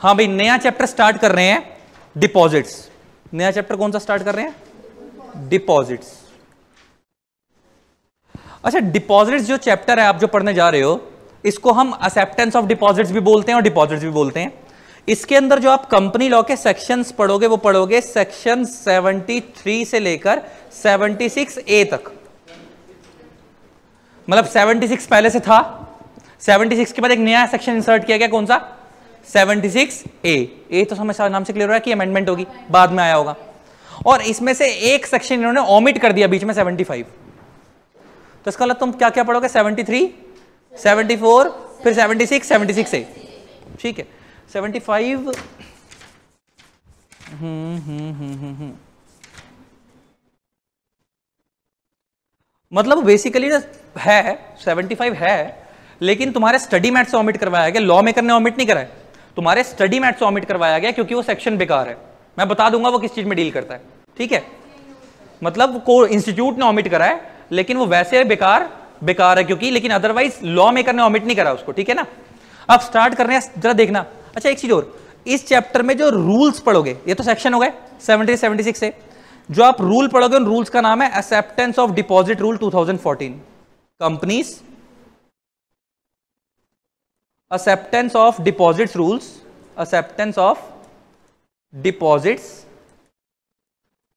हाँ भाई, नया चैप्टर स्टार्ट कर रहे हैं डिपॉजिट्स। नया चैप्टर कौन सा स्टार्ट कर रहे हैं? डिपॉजिट्स। अच्छा, डिपॉजिट्स जो चैप्टर है आप जो पढ़ने जा रहे हो, इसको हम एक्सेप्टेंस ऑफ डिपॉजिट्स भी बोलते हैं और डिपॉजिट्स भी बोलते हैं। इसके अंदर जो आप कंपनी लॉ के सेक्शंस पढ़ोगे वो पढ़ोगे सेक्शन 73 से लेकर 76A तक। मतलब 76 पहले से था, 76 के बाद एक नया सेक्शन इंसर्ट किया गया, कौन सा? 76A। तो समझ नाम से क्लियर हो रहा है कि अमेंडमेंट होगी, बाद में आया होगा। और इसमें से एक सेक्शन इन्होंने ओमिट कर दिया बीच में, 75। तो इसका मतलब तुम क्या क्या पढ़ोगे? 73, 74, फिर 76, 76A। ठीक है, 75। मतलब बेसिकली है 75 है, लेकिन तुम्हारे स्टडी मैट से ओमिट करवाया गया। लॉ मेकर ने ओमिट नहीं कराया, तुम्हारे स्टडी मैट से ओमिट करवाया गया, क्योंकि वो सेक्शन बेकार है। मैं बता दूंगा वो किस चीज में डील करता है। ठीक है, मतलब को इंस्टीट्यूट ने ओमिट करा है, लेकिन वो वैसे बेकार है क्योंकि, लेकिन अदरवाइज लॉ मेकर ने ओमिट नहीं करा उसको। ठीक है ना। अब स्टार्ट कर रहे हैं, जरा देखना। अच्छा, एक चीज और, इस चैप्टर में जो रूल्स पढ़ोगे, ये तो सेक्शन हो गए 70, 76 से, जो आप रूल पढ़ोगे उन रूल्स का नाम है acceptance of deposit rule 2014। Companies acceptance of deposits rules, acceptance of deposits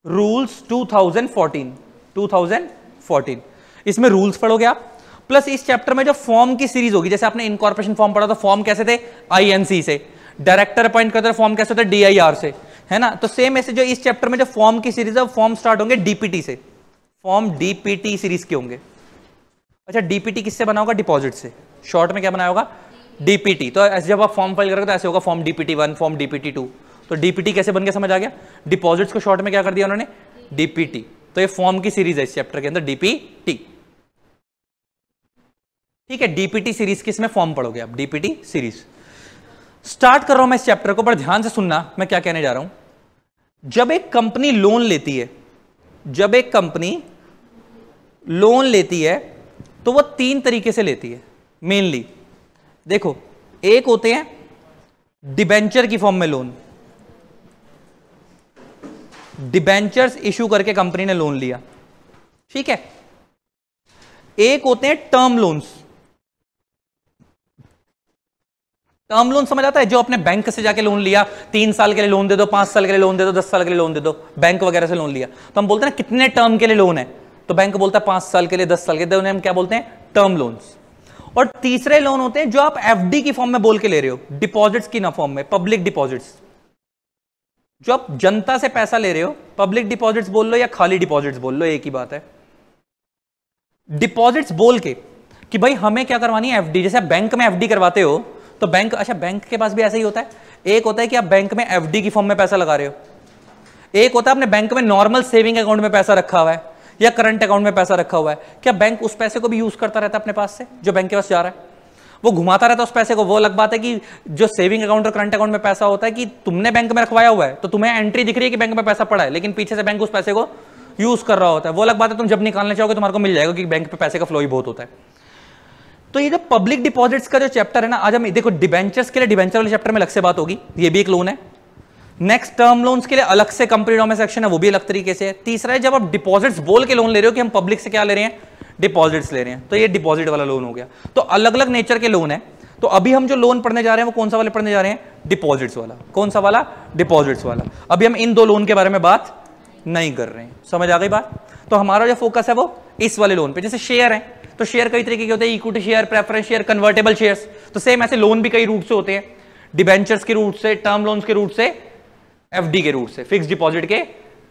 rules 2014। इसमें रूल्स पढ़ोगे आप, प्लस इस चैप्टर में जो फॉर्म की सीरीज होगी, जैसे आपने इनकॉर्पोरेशन फॉर्म पढ़ा, तो फॉर्म कैसे थे? INC से। डायरेक्टर अपॉइंट करते फॉर्म कैसे होता है? DIR से, है ना। तो सेम ऐसे जो इस चैप्टर में जो फॉर्म की सीरीज है, फॉर्म स्टार्ट होंगे DPT से। फॉर्म DPT सीरीज के होंगे। अच्छा, DPT किससे बना होगा? डिपॉजिट से। शॉर्ट में क्या बनाया होगा? DPT। तो ऐसे जब आप फॉर्म फाइल करोगे तो ऐसे होगा फॉर्म DPT1, फॉर्म DPT2। तो DPT कैसे बन गया, समझ आ गया? डिपॉजिट्स को शॉर्ट में क्या कर दिया उन्होंने? DPT। तो ये फॉर्म की सीरीज है इस चैप्टर के अंदर, DPT। ठीक है, DPT सीरीज किस में फॉर्म पढ़ोगे आप? DPT series. स्टार्ट कर रहा हूं मैं इस चैप्टर को, पर ध्यान से सुनना मैं क्या कहने जा रहा हूं। जब एक कंपनी लोन लेती है, जब एक कंपनी लोन लेती है तो वो 3 तरीके से लेती है मेनली। देखो, एक होते हैं डिबेंचर की फॉर्म में लोन। डिबेंचर्स इशू करके कंपनी ने लोन लिया। ठीक है। एक होते हैं टर्म लोन्स। टर्म लोन समझ आता है? जो अपने बैंक से जाके लोन लिया, 3 साल के लिए लोन दे दो, 5 साल के लिए लोन दे दो, 10 साल के लिए लोन दे दो, बैंक वगैरह से लोन लिया। तो हम बोलते हैं ना कितने टर्म के लिए लोन है, तो बैंक बोलता है 5 साल के लिए, 10 साल के लिए, हम क्या बोलते हैं? Term loans. और तीसरे लोन होते हैं जो आप FD की फॉर्म में बोल के ले रहे हो, डिपॉजिट्स की ना फॉर्म में, पब्लिक डिपॉजिट्स। जो आप जनता से पैसा ले रहे हो, पब्लिक डिपॉजिट्स बोल लो या खाली डिपॉजिट्स बोल लो, एक ही बात है। डिपॉजिट्स बोल के कि भाई हमें क्या करवानी है? FD। जैसे आप बैंक में FD करवाते हो तो बैंक, अच्छा बैंक के पास भी ऐसा ही होता है। एक होता है कि आप बैंक में FD की फॉर्म में पैसा लगा रहे हो, एक होता है आपने बैंक में नॉर्मल सेविंग अकाउंट में पैसा रखा हुआ है या करंट अकाउंट में पैसा रखा हुआ है। क्या बैंक उस पैसे को भी यूज करता रहता है अपने पास से, जो बैंक के पास जा रहा है वो घुमाता रहता है उस पैसे को? वो अलग बात है कि जो सेविंग अकाउंट और करंट अकाउंट में पैसा होता है कि तुमने बैंक में रखवाया हुआ है तो तुम्हें एंट्री दिख रही है कि बैंक में पैसा पड़ा है, लेकिन पीछे से बैंक उस पैसे को यूज कर रहा होता है। वो अलग बात है, तुम जब निकालना चाहोगे तुम्हारे को मिल जाएगा, क्योंकि बैंक पे पैसे का फ्लो ही बहुत होता है। तो ये जो पब्लिक डिपॉजिट्स का जो चैप्टर है ना, आज हम देखो डिबेंचर्स के लिए डिबेंचर वाले चैप्टर में अलग से बात होगी, ये भी एक लोन है। नेक्स्ट टर्म लोन्स के लिए अलग से कंपनी लॉ में सेक्शन है, वो भी अलग तरीके से है। तीसरा है जब आप डिपॉजिट्स बोल के लोन ले रहे हो कि हम पब्लिक से क्या ले रहे हैं? डिपॉजिट्स ले रहे हैं, तो ये डिपॉजिट वाला लोन हो गया। तो अलग अलग नेचर के लोन है। तो अभी हम जो लोन पढ़ने जा रहे हैं वो कौन सा वाले पढ़ने जा रहे हैं? डिपॉजिट्स वाला। कौन सा वाला? डिपॉजिट्स वाला। अभी हम इन 2 लोन के बारे में बात नहीं कर रहे हैं, समझ आ गई बात? तो हमारा जो फोकस है वो इस वाले लोन पे। जैसे शेयर है तो शेयर कई तरीके के होते हैं, equity share, preference share, convertible shares. तो सेम ऐसे लोन भी कई रूट से होते हैं, डिबेंचर्स के रूट से, टर्म लोन्स के रूट से, FD के रूट से, फिक्स डिपॉजिट के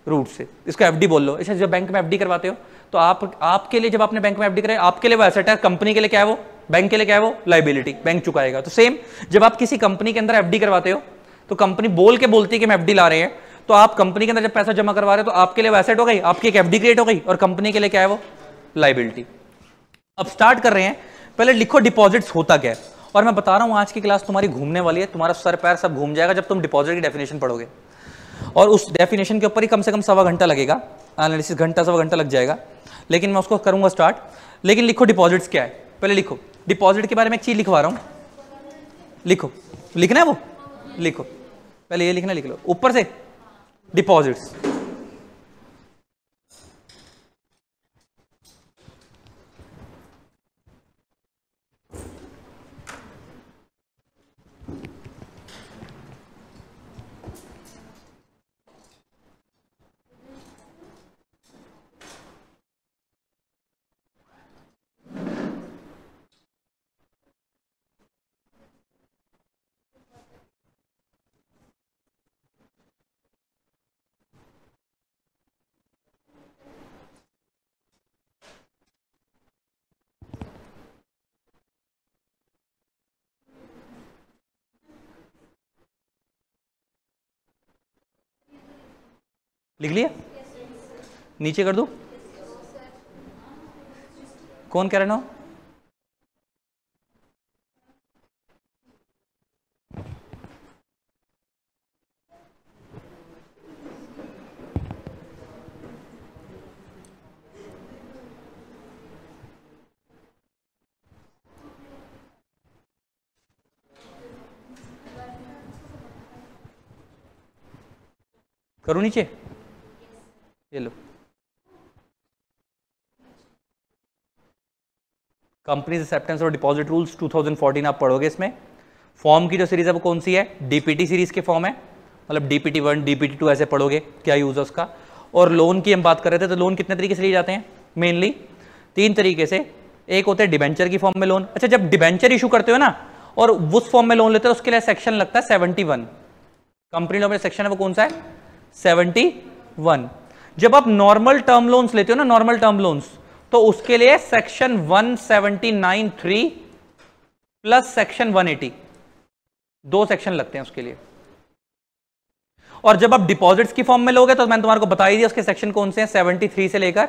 रूट से। इसको FD बोल लो। अच्छा, जब बैंक में FD करवाते हो तो आपके लिए, जब आपने बैंक में FD कराया, आपके लिए वो एसेट है, कंपनी के लिए क्या है वो? बैंक के लिए क्या है वो? लायबिलिटी, बैंक चुकाएगा। तो सेम जब आप किसी कंपनी के अंदर FD करवाते हो तो कंपनी बोलती है कि हम FD ला रहे हैं, तो आप कंपनी के अंदर जब पैसा जमा करवा रहे हो तो आपके लिए वो एसेट हो गई, आपकी एक FD क्रिएट हो गई, और कंपनी के लिए क्या है वो? लायबिलिटी। अब स्टार्ट कर रहे हैं, पहले लिखो डिपॉजिट्स होता क्या है। और मैं बता रहा हूं आज की क्लास तुम्हारी घूमने वाली है, तुम्हारा सर पैर सब घूम जाएगा जब तुम डिपॉजिट की डेफिनेशन पढ़ोगे, और उस डेफिनेशन के ऊपर ही कम से कम 1.25 घंटा लगेगा, एनालिसिस घंटा 1.25 घंटा लग जाएगा, लेकिन मैं उसको करूंगा स्टार्ट। लेकिन लिखो डिपॉजिट्स क्या है, पहले लिखो। डिपॉजिट के बारे में एक चीज लिखवा रहा हूं, लिखो। लिखना है वो? लिखो, पहले ये लिखना, लिख लो ऊपर से डिपॉजिट्स। लिख लिया? नीचे कर दो, कौन कह रहे हो? करो नीचे, ये लो, कंपनीज एक्सेप्टेंस और डिपॉजिट रूल्स 2014 आप पढ़ोगे। इसमें फॉर्म की जो सीरीज है वो कौन सी है? डीपीटी सीरीज के फॉर्म है, मतलब डीपीटी 1 डीपीटी 2 ऐसे पढ़ोगे, क्या यूज है उसका। और लोन की हम बात कर रहे थे, तो लोन कितने तरीके से लिए जाते हैं? मेनली 3 तरीके से। एक होते हैं डिबेंचर की फॉर्म में लोन। अच्छा, जब डिबेंचर इशू करते हो ना और उस फॉर्म में लोन लेते हो, उसके लिए सेक्शन लगता है 71। कंपनी लॉ में सेक्शन है वो कौन सा है? 71। जब आप नॉर्मल टर्म लोन्स लेते हो ना, नॉर्मल टर्म लोन्स, तो उसके लिए सेक्शन 179(3) प्लस सेक्शन 180, 2 सेक्शन लगते हैं उसके लिए। और जब आप डिपॉजिट्स की फॉर्म में लोगे तो मैंने तुम्हारे को बता ही दिया उसके सेक्शन कौन से हैं, 73 से लेकर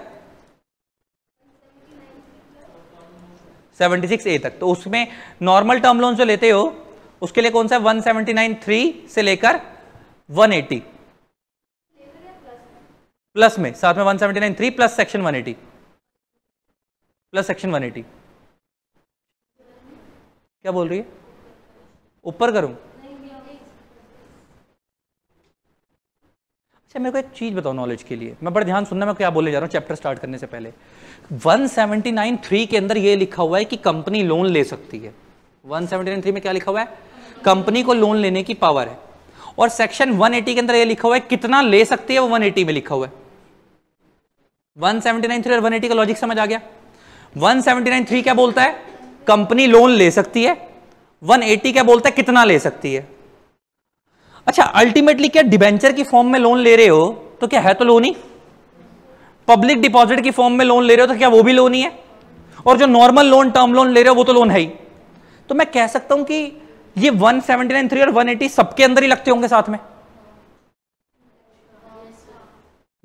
76A तक। तो उसमें नॉर्मल टर्म लोन जो लेते हो उसके लिए कौन सा है? 179(3) से लेकर 180 प्लस में, साथ में 179(3) प्लस सेक्शन 180, प्लस सेक्शन 180। क्या बोल रही है? ऊपर करूं? अच्छा, मेरे को एक चीज बताओ नॉलेज के लिए, मैं बड़े ध्यान सुनना मैं क्या बोलने जा रहा हूं चैप्टर स्टार्ट करने से पहले। 179(3) के अंदर ये लिखा हुआ है कि कंपनी लोन ले सकती है। 179(3) में क्या लिखा हुआ है? कंपनी को लोन लेने की पावर है। और सेक्शन 180 के अंदर ये लिखा हुआ है कितना ले सकती है, वो 180 में लिखा हुआ है। 179(3) और 180 का लॉजिक समझ आ गया? 179(3) क्या बोलता है? कंपनी लोन ले सकती है। 180 क्या बोलता है? कितना ले सकती है। अच्छा, अल्टीमेटली क्या डिबेंचर की फॉर्म में लोन ले रहे हो तो क्या है तो लोन ही? पब्लिक डिपॉजिट की फॉर्म में लोन ले रहे हो तो क्या वो भी लोन ही है? और जो नॉर्मल लोन टर्म लोन ले रहे हो वो तो लोन है ही। तो मैं कह सकता हूं कि ये 179(3) और 180 सबके अंदर ही लगते होंगे साथ में।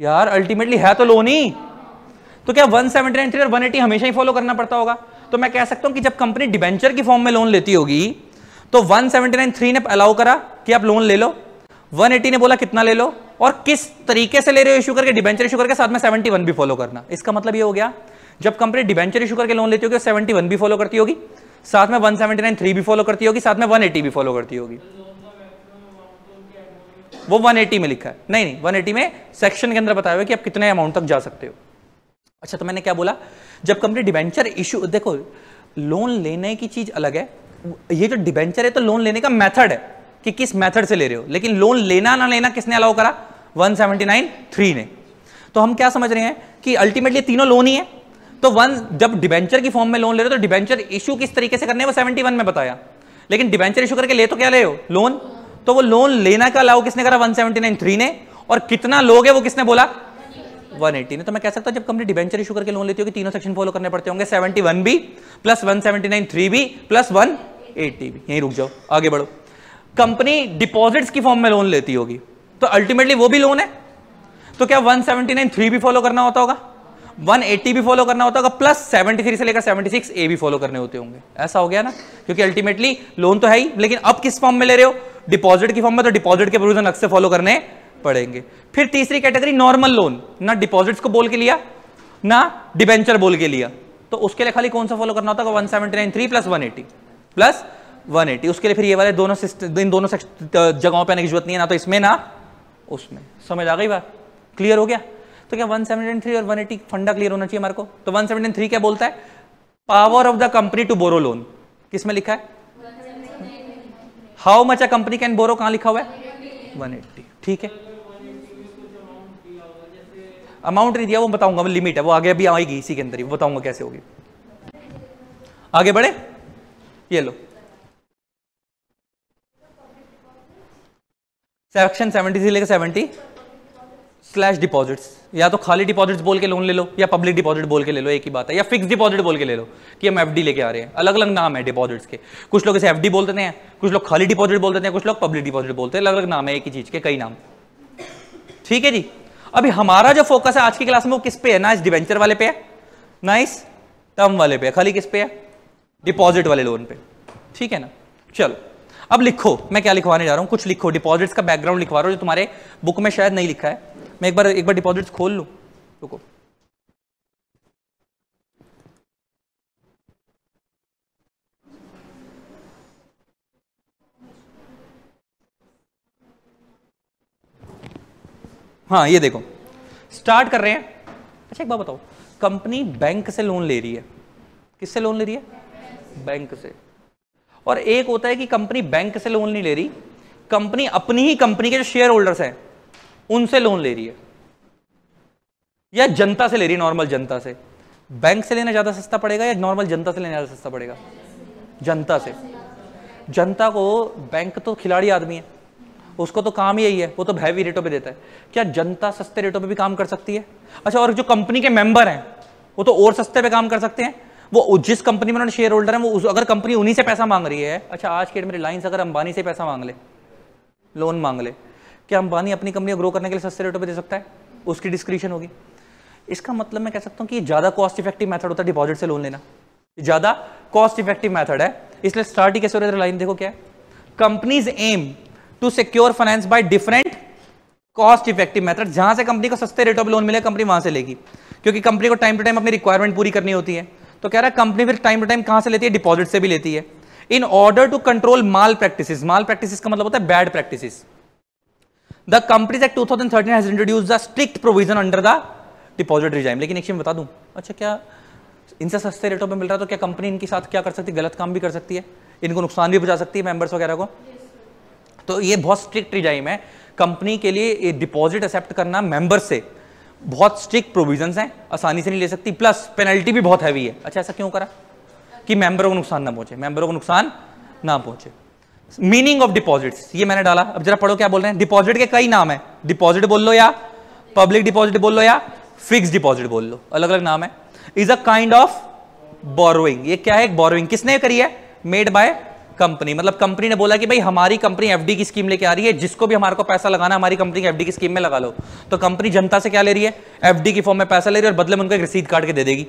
यार अल्टीमेटली है तो लोन ही, तो क्या 179(3) और 180 हमेशा ही फॉलो करना पड़ता होगा? तो मैं कह सकता हूं कि जब कंपनी डिबेंचर की फॉर्म में लोन लेती होगी तो 179(3) ने अलाउ करा कि आप लोन ले लो, 180 ने बोला कितना ले लो, और किस तरीके से ले रहे हो इशू करके, डिबेंचर इशू करके, साथ में 71 भी फॉलो करना। इसका मतलब ये हो गया जब कंपनी डिबेंचर इशू करके लोन लेती होगी 71 भी फॉलो करती होगी, साथ में 179(3) भी फॉलो करती होगी, साथ में 180 भी फॉलो करती होगी। वो 180 में लिखा है, नहीं 180 में सेक्शन के अंदर बताया हुआ कि आप कितने अमाउंट तक जा सकते हो। अच्छा, तो मैंने क्या बोला, जब कंपनी डिबेंचर इशू, देखो लोन लेने की चीज अलग है, ये जो डिबेंचर है तो लोन लेने का मेथड है कि किस मेथड से ले रहे हो, लेकिन लोन लेना ना लेना किसने अलाउ करा? 179(3) ने। तो हम क्या समझ रहे हैं कि अल्टीमेटली तीनों लोन ही है। तो जब डिबेंचर की फॉर्म में लोन ले रहे हो तो डिबेंचर इशू किस तरीके से करने वो 71 में बताया, लेकिन डिबेंचर इशू करके ले तो क्या ले हो? लोन। तो वो लोन लेना का अलाउ किसने करा? 179(3) ने। और कितना लोगे वो किसने बोला? 180 ने। तो मैं कह सकता हूं जब कंपनी डिबेंचर इशू करके लोन लेती होगी तीनों सेक्शन फॉलो करने पड़ते होंगे, 71 भी प्लस 179(3) भी प्लस 180 भी। यहीं रुक जाओ, आगे बढ़ो। कंपनी डिपॉजिट्स की फॉर्म में लोन लेती होगी तो अल्टीमेटली वो भी लोन है, तो क्या 179(3) भी फॉलो करना होता होगा, 180 भी फॉलो करना होता होगा, प्लस 73 से लेकर 76A भी फॉलो करने होते होंगे। ऐसा हो गया ना, क्योंकि अल्टीमेटली लोन तो है ही, लेकिन अब किस फॉर्म में ले रहे हो? डिपॉजिट की फॉर्म में, तो डिपॉजिट के प्रोविजन अलग से फॉलो करने पड़ेंगे। फिर तीसरी कैटेगरी नॉर्मल लोन, ना डिपॉजिट्स को बोल के लिया ना डिबेंचर बोल के लिया, तो उसके लिए खाली कौन सा फॉलो करना होता है? 179(3) प्लस 180 प्लस 180, उसके लिए फिर ये वाले दोनों इन दोनों जगहों पे आने की जरूरत नहीं है, ना तो इसमें ना उसमें। समझ आ गई बात? क्लियर हो गया? तो क्या 173 और 180 फंडा क्लियर होना चाहिए हमारे को। तो 173 क्या बोलता है? Power of the company to borrow loan. किस में लिखा है? How much a company can borrow, कहां लिखा हुआ है? 180। ठीक है, अमाउंट नहीं दिया, वो बताऊंगा, लिमिट है वो, आगे अभी आएगी इसी के अंदर ही, वो बताऊंगा कैसे होगी। आगे बढ़े, ये लो सेक्शन 70 से लेकर 70 स्लैश डिपॉजिट्स। या तो खाली डिपॉजिट्स बोल के लोन ले लो, या पब्लिक डिपॉजिट बोल के ले लो, एक ही बात है। या फिक्स डिपॉजिट बोल के ले लो कि हम एफडी लेके आ रहे हैं। अलग अलग नाम है डिपॉजिट्स के, कुछ लोग इसे एफडी बोल देते हैं, कुछ लोग खाली डिपॉजिट बोल देते हैं, कुछ लोग पब्लिक डिपॉजिट बोलते हैं। अलग अलग नाम है एक ही चीज के, कई नाम। ठीक है जी। अभी हमारा जो फोकस है आज की क्लास में वो किस पे है? ना इस डिवेंचर वाले पे है, ना इस टर्म वाले पे है, खाली किस पे है? डिपॉजिट वाले लोन पे। ठीक है ना। चलो अब लिखो, मैं क्या लिखवाने जा रहा हूं, कुछ लिखो। डिपॉजिट्स का बैकग्राउंड लिखवा रहा हूं जो तुम्हारे बुक में शायद नहीं लिखा है। मैं एक बार डिपॉजिट्स खोल लूं, रुको। हाँ ये देखो, स्टार्ट कर रहे हैं। अच्छा एक बात बताओ, कंपनी बैंक से लोन ले रही है, किससे लोन ले रही है? बैंक से। और एक होता है कि कंपनी बैंक से लोन नहीं ले रही, कंपनी अपनी ही कंपनी के जो शेयर होल्डर्स हैं उनसे लोन ले रही है, या जनता से ले रही है, नॉर्मल जनता से। बैंक से लेना ज्यादा सस्ता पड़ेगा या नॉर्मल जनता से लेना ज्यादा सस्ता पड़ेगा? जनता से। जनता को, बैंक तो खिलाड़ी आदमी है, उसको तो काम ही यही है, वो तो हैवी रेटों पे देता है। क्या जनता सस्ते रेटों पे भी काम कर सकती है? अच्छा, और जो कंपनी के मेंबर हैं वो तो और सस्ते पे काम कर सकते हैं। वो जिस कंपनी में उन्होंने शेयर होल्डर है, वो अगर कंपनी उन्हीं से पैसा मांग रही है, अच्छा आज के डेट में रिलायंस अगर अंबानी से पैसा मांग ले, लोन मांग ले, क्या अंबानी अपनी कंपनी को ग्रो करने के लिए सस्ते रेटों पे दे सकता है? उसकी डिस्क्रिप्शन होगी। इसका मतलब मैं कह सकता हूं कि ये ज्यादा कॉस्ट इफेक्टिव मेथड होता है डिपॉजिट से लोन लेना, ज्यादा कॉस्ट इफेक्टिव मेथड है। इसलिए स्टार्ट ही कैसे हो रहा है? लाइन देखो क्या है, companies aim to secure finance by different cost effective method. जहां से कंपनी को सस्ते रेटों पे लोन मिले, कंपनी वहां से लेगी, क्योंकि कंपनी को टाइम टू टाइम अपनी रिक्वायरमेंट पूरी करनी होती है। तो कह रहा है कंपनी फिर टाइम टू टाइम कहां से लेती है? डिपॉजिट से भी लेती है। In order to control malpractices, malpractices का मतलब होता है bad practices. The Companies act 2013 has introduced the strict provision under the deposit regime. लेकिन एक चीज बता दूं, अच्छा क्या इनसे सस्ते रेटों पे मिल रहा है तो क्या कंपनी इनके साथ क्या कर सकती है? गलत काम भी कर सकती है, इनको नुकसान भी पहुंचा सकती है मेंबर्स वगैरह को। तो ये बहुत स्ट्रिक्ट रिजाइम है कंपनी के लिए। ये डिपॉजिट एक्सेप्ट करना मेंबर से बहुत स्ट्रिक्ट प्रोविजंस हैं, आसानी से नहीं ले सकती, प्लस पेनल्टी भी बहुत हैवी है। अच्छा ऐसा क्यों करा? कि मेंबरों को नुकसान ना पहुंचे, मेंबरों को नुकसान ना पहुंचे। मीनिंग ऑफ डिपॉजिट्स ये मैंने डाला, अब जरा पढ़ो क्या बोल रहे हैं। डिपॉजिट के कई नाम है, डिपॉजिट बोल लो, या पब्लिक डिपॉजिट बोल लो, या फिक्स डिपॉजिट बोल लो, अलग अलग नाम है। Is a kind of borrowing. ये क्या है? एक बोरोइंग। किसने करी है? Made by company. मतलब कंपनी ने बोला कि भाई हमारी कंपनी एफडी की स्कीम लेके आ रही है, जिसको भी हमारे को पैसा लगाना हमारी कंपनी की एफडी की स्कीम में लगा लो। तो कंपनी जनता से क्या ले रही है? एफडी की फॉर्म में पैसा ले रही है, और बदले में उनको एक रसीद काट के दे देगी,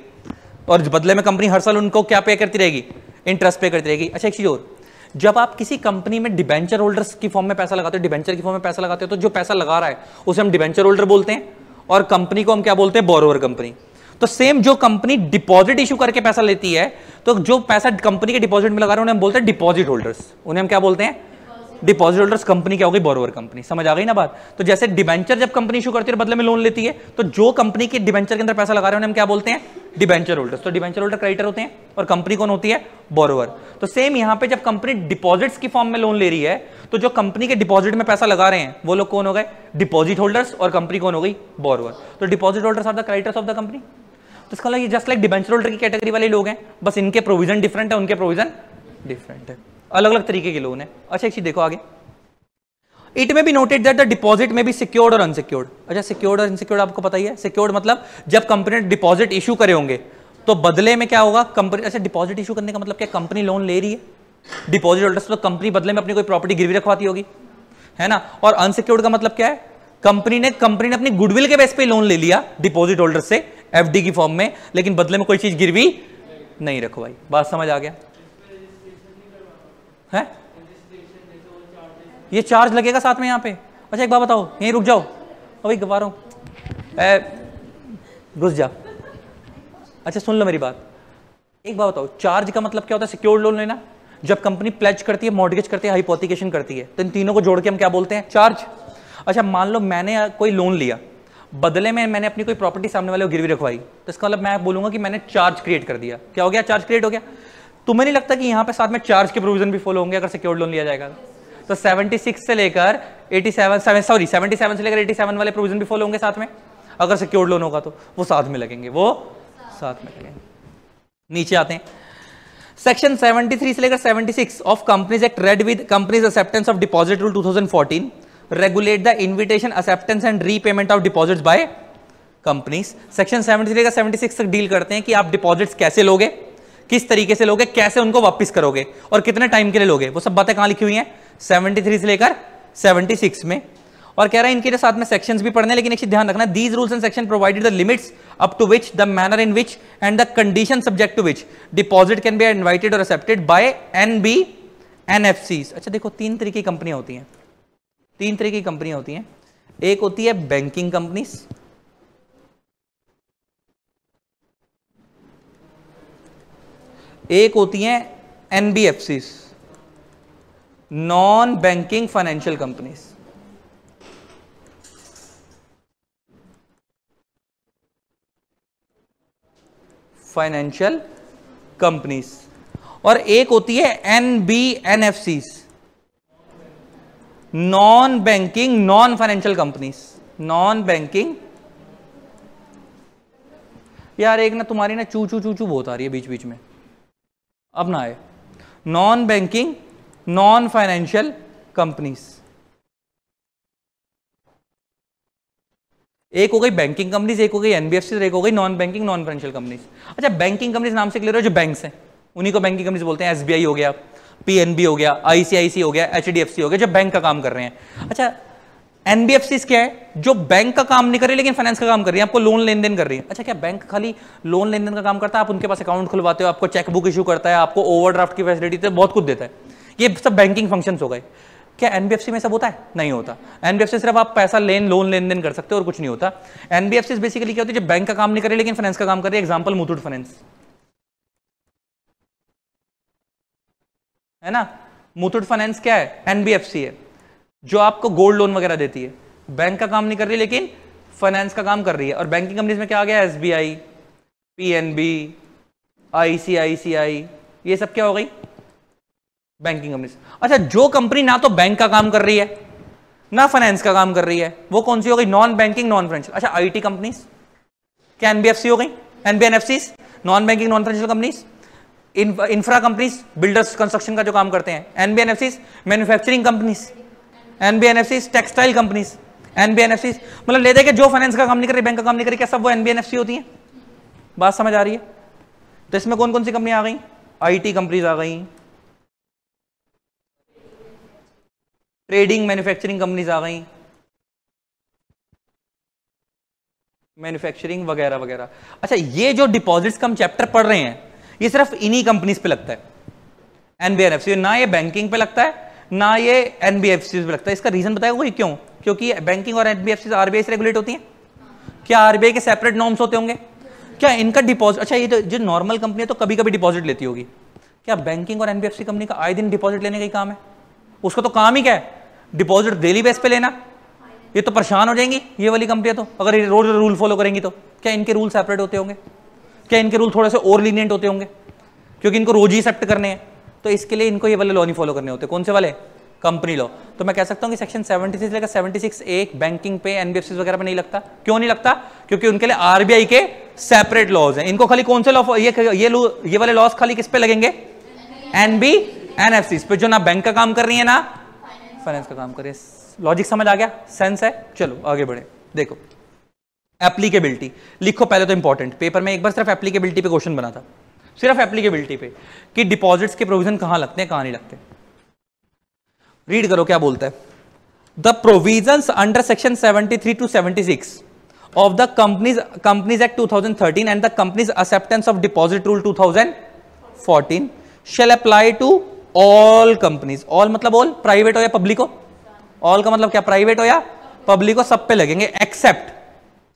और बदले में कंपनी हर साल उनको क्या पे करती रहेगी? इंटरेस्ट पे करती रहेगी। अच्छा एक चीज और, जब आप किसी कंपनी में डिबेंचर होल्डर्स की फॉर्म में पैसा लगाते हो, डिबेंचर की फॉर्म में पैसा लगाते हो, तो जो पैसा लगा रहा है उसे हम डिबेंचर होल्डर बोलते हैं, और कंपनी को हम क्या बोलते हैं? Borrower company. तो सेम जो कंपनी डिपॉजिट इशू करके पैसा लेती है, तो जो पैसा कंपनी के डिपॉजिट में लगा रहे हैं उन्हें हम बोलते हैं डिपॉजिट होल्डर्स। उन्हें हम क्या बोलते हैं? Deposit holders. कंपनी क्या हो गई? Borrower company. समझ आ गई ना बात? तो जैसे डिबेंचर जब कंपनी इशू करती है बदले में लोन लेती है, तो जो कंपनी के डिबेंचर के अंदर पैसा लगा रहे हैं उन्हें हम क्या बोलते हैं? Debenture holders. तो डिबेंचर होल्डर क्रेडिटर होते हैं, और कंपनी कौन होती है? बोरोवर। तो सेम यहां पे जब कंपनी डिपॉजिट्स की फॉर्म में लोन ले रही है, तो जो कंपनी के डिपॉजिट में पैसा लगा रहे हैं वो लोग कौन हो गए? डिपॉजिट होल्डर्स, और कंपनी कौन हो गई? बोरोवर। तो deposit holders are the creditors of the company. तो इसका मतलब जस्ट लाइक डिबेंचर होल्डर की कैटेगरी वाले लोग हैं, बस इनके प्रोविजन डिफरेंट है, उनके प्रोविजन डिफरेंट है, अलग अलग तरीके के लोन है। अच्छा एक चीज देखो आगे, इट में be noted that the deposit में बी सिक्योर्ड और अनसिक्योर्ड। अच्छा सिक्योर्ड और अनसिक्योर्ड आपको पता ही है। सिक्योर्ड मतलब जब कंपनी ने डिपॉजिट इशू करे होंगे तो बदले में क्या होगा? कंपनी, अच्छा डिपॉजिट इशू करने का मतलब क्या? कंपनी लोन ले रही है, डिपॉजिट होल्डर्स, तो कंपनी बदले में अपनी कोई प्रॉपर्टी गिरवी रखवाती होगी, है ना। और अनसिक्योर्ड का मतलब क्या है? कंपनी ने अपनी गुडविल के बेस पे लोन ले लिया डिपॉजिट होल्डर से एफडी की फॉर्म में, लेकिन बदले में कोई चीज गिरवी नहीं रखवाई। बात समझ आ गया है? ये चार्ज लगेगा साथ में यहाँ पे। अच्छा एक बात बताओ, यहीं रुक जाओ, अभी गवा रहा हूं, घुस जा। अच्छा सुन लो मेरी बात, एक बात बताओ, चार्ज का मतलब क्या होता है? सिक्योर्ड लोन लेना। जब कंपनी प्लेज करती है, मॉर्गेज करती है, हाइपोथिकेशन करती है, तो इन तीनों को जोड़ के हम क्या बोलते हैं? चार्ज। अच्छा मान लो मैंने कोई लोन लिया, बदले में मैंने अपनी कोई प्रॉपर्टी सामने वाले को गिरवी रखवाई, तो इसका मतलब मैं बोलूंगा कि मैंने चार्ज क्रिएट कर दिया। क्या हो गया? चार्ज क्रिएट हो गया। तुम्हें नहीं लगता कि यहां पे साथ में चार्ज के प्रोविजन भी फॉलो होंगे अगर सिक्योर्ड लोन लिया जाएगा? तो 76 से लेकर 77 से लेकर 87 वाले प्रोविजन भी फॉलो होंगे साथ में, अगर सिक्योर्ड लोन होगा तो वो साथ में लगेंगे, वो साथ में लगेंगे। नीचे आते हैं, सेक्शन 73 से लेकर 76 of companies act read with companies acceptance of deposit rule 2014 regulate the invitation, acceptance and repayment of deposits by companies. Section 73 से लेकर 76 तक डील करते हैं कि आप डिपॉजिट्स कैसे लोगे, किस तरीके से लोगे, कैसे उनको वापस करोगे और कितने टाइम के लिए लोगे, वो सब बातें कहां लिखी हुई हैं? 73 से लेकर 76 में। और कह रहा है इनके जो साथ में सेक्शंस भी पढ़ने, लेकिन एक चीज ध्यान रखना, these rules and section provided the limits up to which, the manner in which and the condition subject to which deposit can be invited और एक्सेप्टेड बाय एनबी एनएफसीज। अच्छा देखो, तीन तरीके की कंपनियां होती हैं, तीन तरह की कंपनियां होती हैं। एक होती है बैंकिंग कंपनीज, एक होती हैं NBFCs, non banking financial companies. Financial companies. और एक होती है NBNFCs, non banking non financial companies. Non banking, यार एक ना तुम्हारी ना चू चू चू चू बहुत आ रही है बीच बीच में, अब ना आए। Non banking non financial companies, एक हो गई बैंकिंग कंपनीज, एक हो गई एनबीएफसी, एक हो गई non banking non financial companies. अच्छा बैंकिंग कंपनीज नाम से क्लियर हो, जो बैंक्स हैं उन्हीं को बैंकिंग कंपनीज बोलते हैं। एसबीआई हो गया, पीएनबी हो गया, आईसीआईसी हो गया, एचडीएफसी हो गया, जो बैंक का काम कर रहे हैं। अच्छा एनबीएफसी क्या है? जो बैंक का काम नहीं कर रही लेकिन फाइनेंस का काम कर रही है, आपको लोन लेन देन कर रही है। अच्छा क्या बैंक खाली लोन लेन देन का काम करता है? आप उनके पास अकाउंट खुलवाते हो, आपको चेकबुक इशू करता है, आपको ओवरड्राफ्ट की फैसिलिटी तो बहुत कुछ देता है, ये सब बैंकिंग फंक्शंस हो गए। क्या एनबीएफसी में सब होता है? नहीं होता। एनबीएफसी सिर्फ आप पैसा लोन लेन देन कर सकते हो और कुछ नहीं होता। एनबीएफसी बेसिकली क्या होती है? जो बैंक का काम नहीं कर रही लेकिन फाइनेंस का काम कर रही है। एग्जांपल मुथूट फाइनेंस है ना। मुथूट फाइनेंस क्या है? एनबीएफसी है, जो आपको गोल्ड लोन वगैरह देती है। बैंक का काम नहीं कर रही लेकिन फाइनेंस का काम कर रही है। और बैंकिंग कंपनीज में क्या आ गया? एसबीआई, पीएनबी, आईसीआईसीआई, ये सब क्या हो गई? Banking companies. अच्छा जो कंपनी ना तो बैंक का काम कर रही है ना फाइनेंस का काम कर रही है, वो कौन सी हो गई? Non banking non financial. अच्छा आईटी कंपनीज क्या एनबीएफसी हो गई? NBNFC, non banking non financial companies. Infra companies, builders construction का जो काम करते हैं। NBNFC, manufacturing companies. NBNFC, textile companies. NBNFC मतलब ले दे के जो फाइनेंस का काम नहीं कर रही, बैंक का काम नहीं कर रही, क्या सब वो एनबीएनएफसी होती है? बात समझ आ रही है? तो इसमें कौन कौन सी कंपनियां आ गई? आईटी कंपनीज आ गई, ट्रेडिंग मैन्युफैक्चरिंग कंपनीज आ गई, मैन्युफैक्चरिंग वगैरह वगैरह। अच्छा ये जो डिपॉजिट्स का हम चैप्टर पढ़ रहे हैं ये सिर्फ इन्हीं कंपनीज पे लगता है, एनबीएनएफसी। ना ये बैंकिंग पे लगता है ना ये एनबीएफसी पे लगता है। इसका रीजन बताएगा कोई क्यों? क्योंकि बैंकिंग और एनबीएफसी आरबीआई से रेगुलेट होती हैं। क्या आरबीआई के सेपरेट नॉर्म्स होते होंगे? क्या इनका डिपॉजिट, अच्छा ये तो जो नॉर्मल कंपनी है तो कभी कभी डिपॉजिट लेती होगी, क्या बैंकिंग और एनबीएफसी कंपनी का आए दिन डिपॉजिट लेने का ही काम है? उसका तो काम ही क्या है? डिपॉजिट डेली बेस पे लेना। ये तो परेशान हो जाएंगी ये वाली कंपनियां तो, अगर ये रोज रूल फॉलो करेंगी तो। क्या इनके रूल सेपरेट होते होंगे? क्या इनके रूल थोड़े से और लीनियंट होते होंगे? क्योंकि इनको रोज ही एक्सेप्ट करने हैं, तो इसके लिए इनको ये वाले लॉ नहीं फॉलो करने होते। कौन से वाले? Company law. तो मैं कह सकता हूं कि सेक्शन 76 से लेकर 76 एक बैंकिंग पे, एनबीएफसी वगैरह पे नहीं लगता। क्यों नहीं लगता? क्योंकि उनके लिए आरबीआई के सेपरेट लॉज हैं। इनको खाली कौन से लॉ, ये वाले लॉज खाली किस पे लगेंगे? एनबीएनएफसी पे, जो ना बैंक का काम कर रही है ना फाइनेंस का काम कर रही है। लॉजिक समझ आ गया? सेंस है? चलो आगे बढ़े। देखो एप्लीकेबिलिटी लिखो पहले तो। इंपॉर्टेंट पेपर में एक बार सिर्फ एप्लीकेबिलिटी पे क्वेश्चन बना था, सिर्फ एप्लीकेबिलिटी पे कि डिपॉजिट्स के प्रोविजन कहां लगते हैं कहां नहीं लगते। रीड करो क्या बोलता है। The provisions under section 73 to 76 of the Companies Act 2013 and the Companies Acceptance of Deposit Rule 2014 shall apply to all companies। all मतलब all, प्राइवेट हो या पब्लिक हो। all का मतलब क्या? प्राइवेट हो या पब्लिक हो, सब पे लगेंगे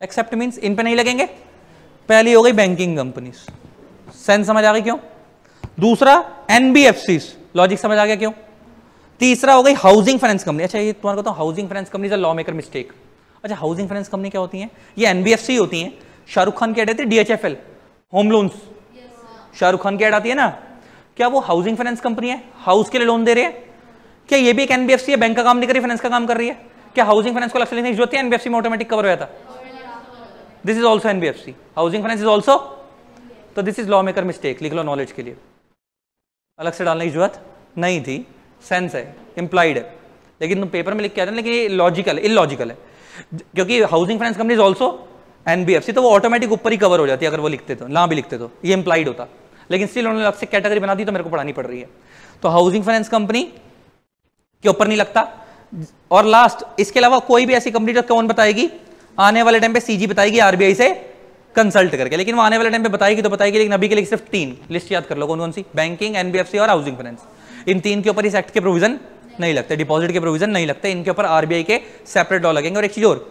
एक्सेप्ट मींस इन पे नहीं लगेंगे। पहली हो गई बैंकिंग कंपनीज, सेंस समझ आ गई क्यों? दूसरा एनबीएफसी, लॉजिक समझ आ गया क्यों? तीसरा हो गई हाउसिंग फाइनेंस कंपनी। अच्छा ये तुम्हारा कहता हूँ housing finance company is a law maker mistake. अच्छा हाउसिंग फाइनेंस कंपनी क्या होती है? ये एनबीएफसी होती है। शाहरुख खान की एड आती है DHFL home loans, Shahrukh Khan की एड आती है ना, क्या वो हाउसिंग फाइनेंस कंपनी है? हाउस के लिए लोन दे रहे हैं। क्या ये भी एक एनबीएफसी है? बैंक का काम नहीं कर रही, फाइनेंस का काम कर रही है। क्या हाउसिंग फाइनेंस को अलग से लिखने की जरूरत है? एनबीएफसी में ऑटोमेटिक कवर हो जाता। This is also NBFC, housing finance is also. तो this is law maker mistake, लिख लो नॉलेज के लिए, अलग से डालने की जरूरत नहीं थी, सेंस है, इंप्लाइड है, लेकिन तुम पेपर में लिख के आते हैं, लेकिन ये लॉजिकल इलॉजिकल है, क्योंकि housing finance company is also NBFC, तो वो ऑटोमेटिक ऊपर ही कवर हो जाती है अगर वो लिखते तो, ना भी लिखते तो ये इंप्लाइड होता, लेकिन स्टिल उन्होंने अलग से कैटेगरी बना दी तो मेरे को पढ़ानी पड़ रही है। तो हाउसिंग फाइनेंस कंपनी के ऊपर नहीं लगता। और लास्ट, इसके अलावा कोई भी ऐसी कंपनी जो कौन बताएगी आने वाले टाइम पे, सीजी बताएगी आरबीआई से कंसल्ट करके, लेकिन वो आने वाले टाइम पे बताएगी तो बताएगी, लेकिन अभी के लिए सिर्फ 3 लिस्ट याद कर लो कौन कौन सी, बैंकिंग, एनबीएफसी और हाउसिंग फाइनेंस। इन 3 के ऊपर इस एक्ट के प्रोविजन नहीं लगते, डिपॉजिट के प्रोविजन नहीं लगते, इनके ऊपर आरबीआई के सेपरेट लॉ लगेंगे। और एक चीज और,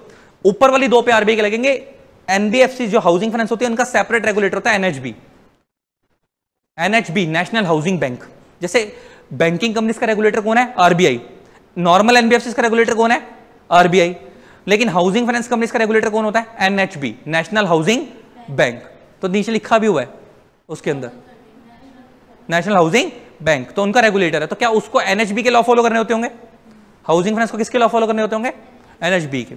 ऊपर वाली 2 पे आरबीआई के लगेंगे। एनबीएफसी जो हाउसिंग फाइनेंस होती है उनका सेपरेट रेगुलेटर होता है NHB, NHB national housing bank. जैसे बैंकिंग कंपनीज का रेगुलेटर कौन है? आरबीआई। नॉर्मल एनबीएफसी का रेगुलेटर कौन है? आरबीआई। लेकिन हाउसिंग फाइनेंस कंपनीज का रेगुलेटर कौन होता है? NHB, national housing bank. तो नीचे लिखा भी हुआ है उसके अंदर नेशनल हाउसिंग बैंक, तो उनका रेगुलेटर है। तो क्या उसको एनएचबी के लॉ फॉलो करने होते होंगे? हाउसिंग फाइनेंस को किसके लॉ फॉलो करने होते होंगे? एनएचबी के।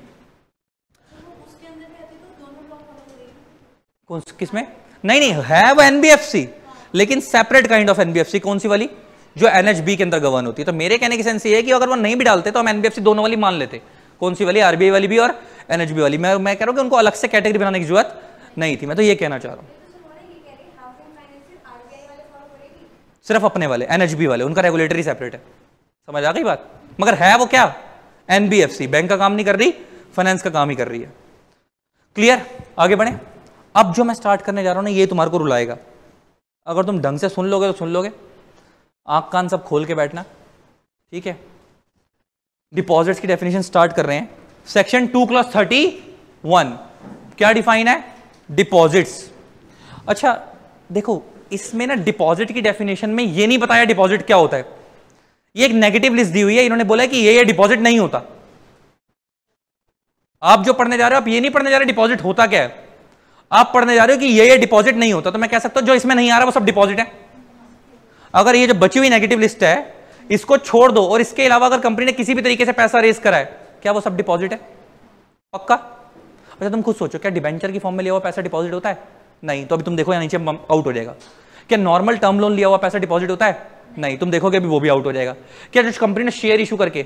कौन किसमें? नहीं नहीं, है वो एनबीएफसी, लेकिन सेपरेट काइंड ऑफ एनबीएफसी। कौन सी वाली? जो एनएचबी के अंदर गवर्न होती है। तो मेरे कहने की सेंस ये है कि अगर वो नहीं भी डालते तो हम एनबीएफसी दोनों वाली मान लेते। कौन सी वाली? आरबीआई वाली भी और एनएचबी वाली। मैं कह रहा हूं कि उनको अलग से कैटेगरी बनाने की जरूरत नहीं थी। मैं तो ये कहना चाह रहा हूं, सिर्फ अपने वाले एनएचबी वाले, उनका रेगुलेटरी सेपरेट है। समझ आ गई बात? मगर है वो क्या? एनबीएफसी, बैंक का काम नहीं कर रही, फाइनेंस का काम ही कर रही है। क्लियर? आगे बढ़े। अब जो मैं स्टार्ट करने जा रहा हूं ना, ये तुम्हारे को रुलाएगा। अगर तुम ढंग से सुन लोगे तो सुन लोगे, आंख कान सब खोल के बैठना, ठीक है? डिपॉजिट्स की डेफिनेशन स्टार्ट कर रहे हैं। सेक्शन 2(31) क्या डिफाइन है? डिपॉजिट्स। अच्छा देखो, इसमें ना डिपॉजिट की डेफिनेशन में ये नहीं बताया डिपॉजिट क्या होता है। ये एक नेगेटिव लिस्ट दी हुई है, इन्होंने बोला है कि ये डिपॉजिट नहीं होता। आप जो पढ़ने जा रहे हो, आप ये नहीं पढ़ने जा रहे डिपॉजिट होता क्या है, आप पढ़ने जा रहे हो कि ये डिपॉजिट नहीं होता। तो मैं कह सकता हूं जो इसमें नहीं आ रहा वो सब डिपॉजिट है। अगर ये जो बची हुई नेगेटिव लिस्ट है इसको छोड़ दो, और इसके अलावा अगर कंपनी ने किसी भी तरीके से पैसा रेज करा है, क्या वो सब डिपॉजिट है? पक्का? अच्छा तुम खुद सोचो, क्या डिबेंचर की फॉर्म में लिया हुआ पैसा डिपॉजिट होता है? नहीं। तो अभी तुम देखो यहाँ नीचे आउट हो जाएगा। क्या नॉर्मल टर्म लोन लिया हुआ पैसा डिपॉजिट होता है? नहीं। तुम देखोगे अभी वो भी आउट हो जाएगा। क्या जो कंपनी ने शेयर इशू करके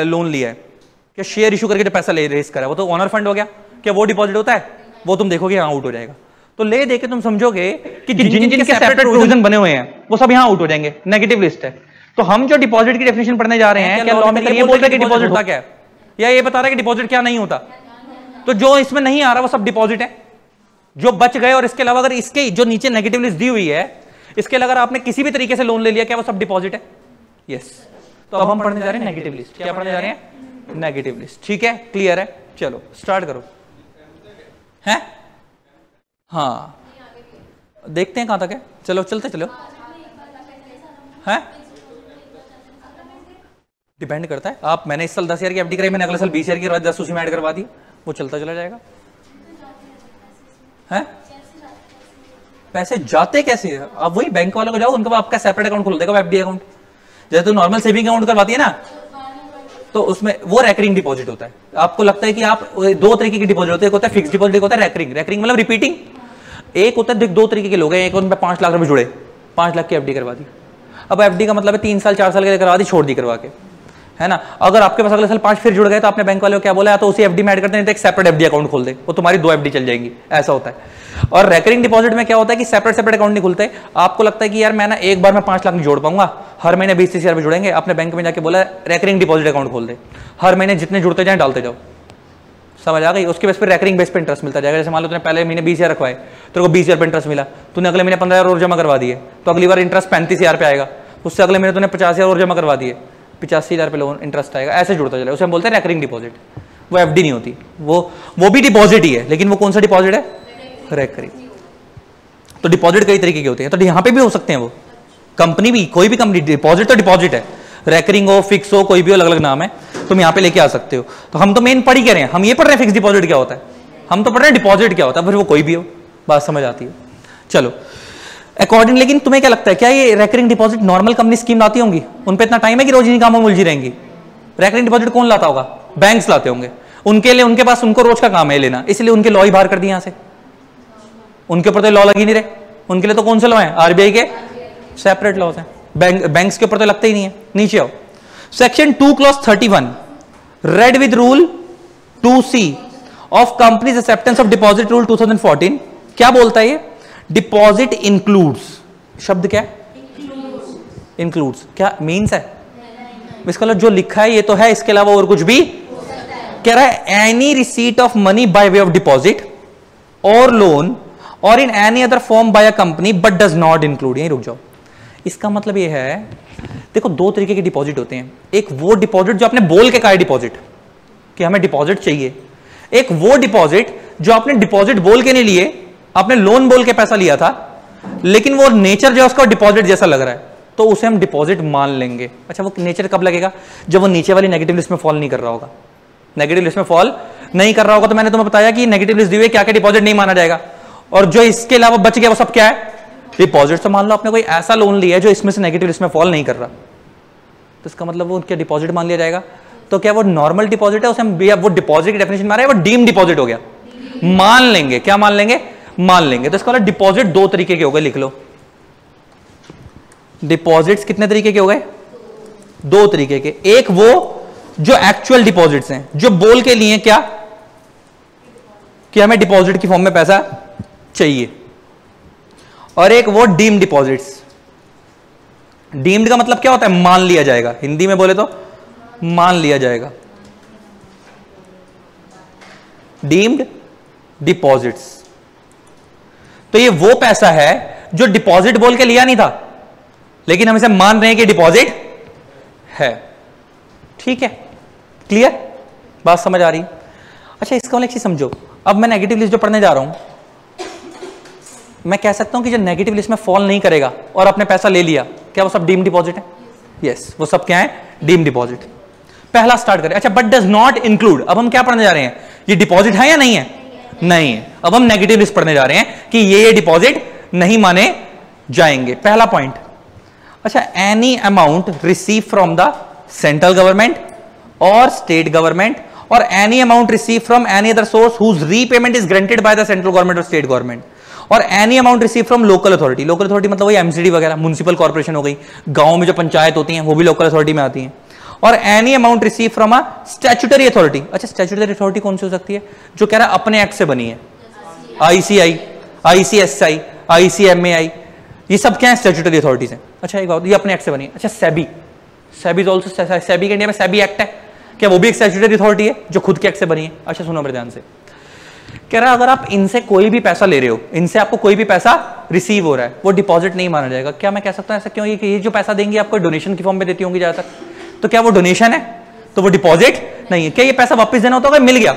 लोन लिया है, क्या शेयर इशू करके जो पैसा रेज करा है वो तो ओनर फंड हो गया, क्या वो डिपॉजिट होता है? वो तुम देखोगे यहाँ आउट हो जाएगा। तो ले देके तुम समझोगे कि जिन जिन के सेपरेट प्रोविजन बने हुए हैं वो सब यहाँ आउट हो जाएंगे, नेगेटिव लिस्ट है। तो हम जो डिपॉजिट की डेफिनेशन पढ़ने जा रहे हैं, क्या लॉ में ये बोल रहे हैं कि डिपॉजिट होता क्या है, या ये बता रहा है कि डिपॉजिट क्या नहीं होता? तो जो इसमें नहीं आ रहा वो सब डिपॉजिट है, जो बच गए। और इसके अलावा अगर इसके जो नीचे नेगेटिव लिस्ट दी हुई है, इसके अलावा अगर आपने किसी भी तरीके से लोन ले लिया, क्या वो सब डिपॉजिट है? यस। तो अब हम पढ़ने जा रहे हैं नेगेटिव लिस्ट। क्या पढ़ने जा रहे हैं? Negative list. ठीक है, क्लियर है? चलो स्टार्ट करो। है? हाँ, देखते हैं कहां तक है। चलो चलते चलो। है? डिपेंड करता है। आप, मैंने इस साल 10 ईयर की एफडी कराई, मैंने अगले साल 20 ईयर की 10 उसी में ऐड करवा दी, वो चलता चला जाएगा। है? पैसे जाते कैसे हैं? आप वही बैंक वालों को जाओ, उनका आपका सेपरेट अकाउंट खोल देगा, एफडी अकाउंट। जैसे तो नॉर्मल सेविंग अकाउंट करवाती है ना, तो उसमें वो रेकरिंग डिपॉजिट होता है। आपको लगता है कि आप 2 तरीके की डिपॉजिट होते हैं, एक होता है फिक्स डिपॉजिट, एक होता है रेकरिंग। रेकरिंग मतलब रिपीटिंग। एक होता है, 2 तरीके के लोग हैं, एक उनमें 5 लाख रुपए जुड़े, 5 लाख की एफडी करवा दी। अब एफडी का मतलब है 3 साल 4 साल के लिए करवा दी, छोड़ दी करवा के, है ना। अगर आपके पास अगले साल 5 फिर जुड़ गए तो आपने बैंक वाले को क्या बोला, या तो उसी एफडी में ऐड करते हैं, तो एक सेपरेट एफडी अकाउंट खोल दे, वो तुम्हारी 2 एफडी चल जाएंगी, ऐसा होता है। और रेकरिंग डिपॉजिट में क्या होता है कि सेपरेट अकाउंट नहीं खुलते। आपको लगता है कि यार मैं ना एक बार में 5 लाख नहीं जोड़ पाऊंगा, हर महीने 20-30 हज़ार जुड़ेंगे, अपने बैंक में जाके बोला रेकरिंग डिपॉजिट अकाउंट खोल दे, हर महीने जितने जुड़ते जाए डालते जाओ। समझ आ गई? उसके बेस पर रेकरिंग बेस पे इंटरेस्ट मिलता जाएगा। जैसे मान लो तूने पहले महीने 20 हज़ार रखवाए, तेरे को 20 हज़ार पे इंटरेस्ट मिला, तूने अगले महीने 15 हज़ार और जमा करवा दिए, तो अगली बार इंटरेस्ट 35 हज़ार पे आएगा। उससे अगले महीने तूने 50 हज़ार और जमा करवा दिए, 85 हज़ार पे लोन इंटरेस्ट आएगा, ऐसे जुड़ता चलेगा। उसे हम बोलते हैं रेकरिंग डिपॉजिट। वो एफडी नहीं होती, वो भी डिपॉजिट ही है, लेकिन वो कौन सा डिपॉजिट है? रेकरिंग। तो डिपॉजिट कई तरीके के होते हैं, तो यहाँ पे भी हो सकते हैं वो, कंपनी भी, कोई भी कंपनी, डिपॉजिट तो डिपॉजिट है, रेकरिंग हो, फिक्स हो, कोई भी अलग अलग नाम है, तुम यहां पे लेके आ सकते हो। तो हम तो मेन पढ़ ही कह रहे हैं, हम ये पढ़ रहे हैं फिक्स डिपॉजिट क्या होता है, हम तो पढ़ रहे हैं डिपॉजिट क्या होता है, फिर वो कोई भी हो, बात समझ आती है। चलो अकॉर्डिंग, लेकिन तुम्हें क्या लगता है, क्या ये recurring deposit normal company scheme लाती होंगी? उन पे इतना टाइम है कि रोज इन्हीं कामों में उलझी रहेंगी? रेकरिंग डिपॉजिट कौन लाता होगा? बैंक्स लाते होंगे। उनके लिए, उनके पास, उनको रोज का काम है लेना, इसलिए उनके लॉ ही बाहर कर दिए यहां से। उनके ऊपर तो लॉ लग ही नहीं रहे, उनके लिए तो कौन से लॉ है? आरबीआई के सेपरेट लॉज हैं। बैंक्स के ऊपर तो लगते ही नहीं है। नीचे आओ, section 2 clause 31 read with rule 2C of companies acceptance of deposit rule 2014 क्या बोलता है? ये डिपॉजिट इंक्लूड्स, शब्द क्या है? इंक्लूड्स। क्या मीन्स है इसका? जो लिखा है ये तो है, इसके अलावा और कुछ भी कह रहा है? Any receipt of money by way of deposit और लोन और in any other form by a company but does not include. यहीं रुक जाओ। इसका मतलब ये है, देखो दो तरीके के डिपॉजिट होते हैं। एक वो डिपॉजिट जो आपने बोल के कहा है डिपॉजिट, कि हमें डिपॉजिट चाहिए। एक वो डिपॉजिट जो आपने डिपॉजिट बोल के नहीं लिए, आपने लोन बोल के पैसा लिया था, लेकिन वो नेचर जो है उसका डिपॉजिट जैसा लग रहा है, तो उसे हम डिपॉजिट मान लेंगे। अच्छा, वो नेचर कब लगेगा? जब वो नीचे वाली नेगेटिव लिस्ट में फॉल नहीं कर रहा होगा। नेगेटिव लिस्ट में फॉल नहीं कर रहा होगा तो मैंने तुम्हें बताया कि नेगेटिव लिस्ट दी हुई क्या क्या डिपॉजिट नहीं माना जाएगा, और जो इसके अलावा बच गया वो सब क्या है? डिपॉजिट। तो मान लो आपने कोई ऐसा लोन लिया है जो इसमें से नेगेटिव लिस्ट में फॉल नहीं कर रहा, तो इसका मतलब वो क्या डिपॉजिट मान लिया जाएगा? तो क्या वो नॉर्मल डिपॉजिट है, उसे हम वो डिपॉजिट की डेफिनेशन मारा है, वो डीम डिपॉजिट हो गया, मान लेंगे। क्या मान लेंगे? मान लेंगे। तो इसका मतलब डिपॉजिट दो तरीके के हो गए, लिख लो। डिपॉजिट्स कितने तरीके के हो गए? दो तरीके के। एक वो जो एक्चुअल डिपॉजिट्स हैं, जो बोल के लिए क्या कि हमें डिपॉजिट की फॉर्म में पैसा चाहिए, और एक वो डीम्ड डिपॉजिट्स। डीम्ड का मतलब क्या होता है? मान लिया जाएगा, हिंदी में बोले तो मान लिया जाएगा। Deemed deposits. तो ये वो पैसा है जो डिपॉजिट बोल के लिया नहीं था, लेकिन हम इसे मान रहे हैं कि डिपॉजिट है। ठीक है, क्लियर? बात समझ आ रही? अच्छा, इसका एक चीज समझो। अब मैं नेगेटिव लिस्ट जो पढ़ने जा रहा हूं, मैं कह सकता हूं कि जो नेगेटिव लिस्ट में फॉल नहीं करेगा और आपने पैसा ले लिया, क्या वो सब डीम डिपॉजिट है? यस, वो सब क्या है? Deem deposit. पहला स्टार्ट करें। अच्छा, बट डज नॉट इंक्लूड। अब हम क्या पढ़ने जा रहे हैं? ये डिपॉजिट है या नहीं है? नहीं है। अब हम नेगेटिव लिस्ट पढ़ने जा रहे हैं कि ये डिपॉजिट नहीं माने जाएंगे। पहला पॉइंट, अच्छा, any amount receive from the central government और स्टेट गवर्नमेंट और any amount receive from any other source whose repayment is granted by the central government और स्टेट गवर्नमेंट और any amount receive from local authority. Local authority मतलब वही MCD वगैरह, municipal corporation हो गई, गांव में जो पंचायत होती हैं वो भी लोकल अथॉरिटी में आती हैं। और any amount receive from a statutory authority. अच्छा, स्टैट्यूटरी अथॉरिटी कौन सी हो सकती है? जो कह रहा है अपने एक्ट से बनी है। आईसीआई, आईसीएसआई, आईसीएमएआई, ये सब क्या है? स्टैट्यूटरी अथॉरिटीज हैं। अच्छा, एक बात, ये अपने एक्ट से बनी है। अच्छा, सेबी, सेबी इज आल्सो, सेबी के इंडिया में सेबी एक्ट है, क्या वो भी एक स्टैट्यूटरी अथॉरिटी है जो खुद के एक्ट से बनी है? अच्छा सुनो मेरे ध्यान से, कह रहा है अगर आप इनसे कोई भी पैसा ले रहे हो, इनसे आपको कोई भी पैसा रिसीव हो रहा है, वो डिपॉजिट नहीं माना जाएगा। क्या मैं कह सकता हूं ऐसा क्यों? ये जो पैसा देंगे आपको डोनेशन की फॉर्म में देती होंगी ज्यादातर, तो क्या वो डोनेशन है? तो वो डिपॉजिट नहीं है। क्या ये पैसा वापस देना होता होगा? मिल गया,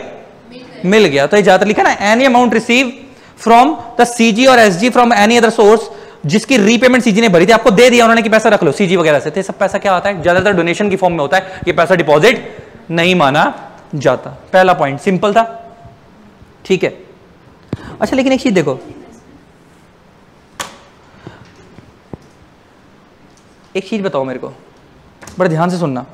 मिल गया। तो ये ज्यादातर लिखा ना, any amount receive from the CG और SG from any other source, जिसकी रीपेमेंट सीजी ने भरी थी, आपको दे दिया उन्होंने कि पैसा रख लो सीजी वगैरह से, तो सब पैसा क्या आता है? ज्यादातर डोनेशन की फॉर्म में होता है। ये पैसा डिपॉजिट नहीं माना जाता। पहला पॉइंट सिंपल था, ठीक है। अच्छा, लेकिन एक चीज देखो, एक चीज बताओ मेरे को, बड़े ध्यान से सुनना।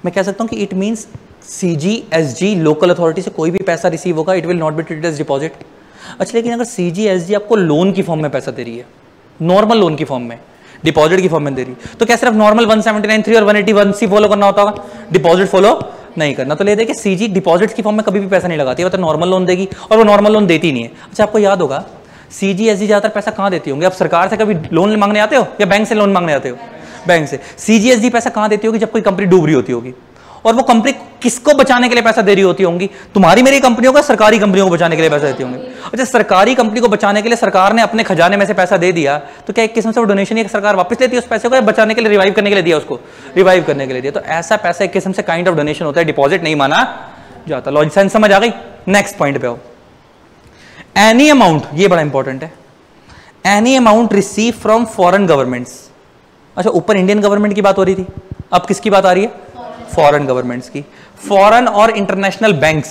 मैं कह सकता हूं कि it means CG SG local authority से कोई भी पैसा रिसीव होगा, it will not be treated as deposit. अच्छा, लेकिन अगर सीजी एसजी आपको लोन की फॉर्म में पैसा दे रही है, नॉर्मल लोन की फॉर्म में, डिपॉजिट की फॉर्म में दे रही, तो क्या सिर्फ नॉर्मल 179(3) और 181(c) फॉलो करना होता होगा, डिपॉजिट फॉलो नहीं करना? तो ले देखिए, सीजी डिपॉजिट की फॉर्म में कभी भी पैसा नहीं लगाती है, वो तो नॉर्मल लोन देगी, और वो नॉर्मल लोन देती नहीं है। अच्छा, आपको याद होगा सीजी एसजी ज्यादातर पैसा कहां देती होंगे? आप सरकार से कभी लोन मांगने आते हो या बैंक से लोन मांगने आते हो? बैंक से। सीजी एसजी पैसा कहां देती होगी? जब कोई कंपनी डूब रही होती होगी, और वो कंपनी किसको बचाने के लिए पैसा दे रही होती होंगी? तुम्हारी मेरी कंपनियों का, सरकारी कंपनियों को बचाने के लिए पैसा देती होंगी। अच्छा, सरकारी कंपनी को बचाने के लिए सरकार ने अपने खजाने में से पैसा दे दिया, तो क्या एक किस्म से वो डोनेशन ही सरकार वापस लेती है उस पैसे को, बचाने के लिए, रिवाइव करने के लिए दिया, उसको रिवाइव करने के लिए दिया? तो ऐसा पैसा एक किस्म से काइंड ऑफ डोनेशन होता है, डिपॉजिट नहीं माना जाता। लॉजिक सेंस समझ आ गई? नेक्स्ट पॉइंट पे आओ। एनी अमाउंट, ये बड़ा इंपॉर्टेंट है, any amount receive from foreign governments. अच्छा, ऊपर इंडियन गवर्नमेंट की बात हो रही थी, अब किसकी बात आ रही है? फॉरेन गवर्नमेंट्स की। फॉरेन और international banks,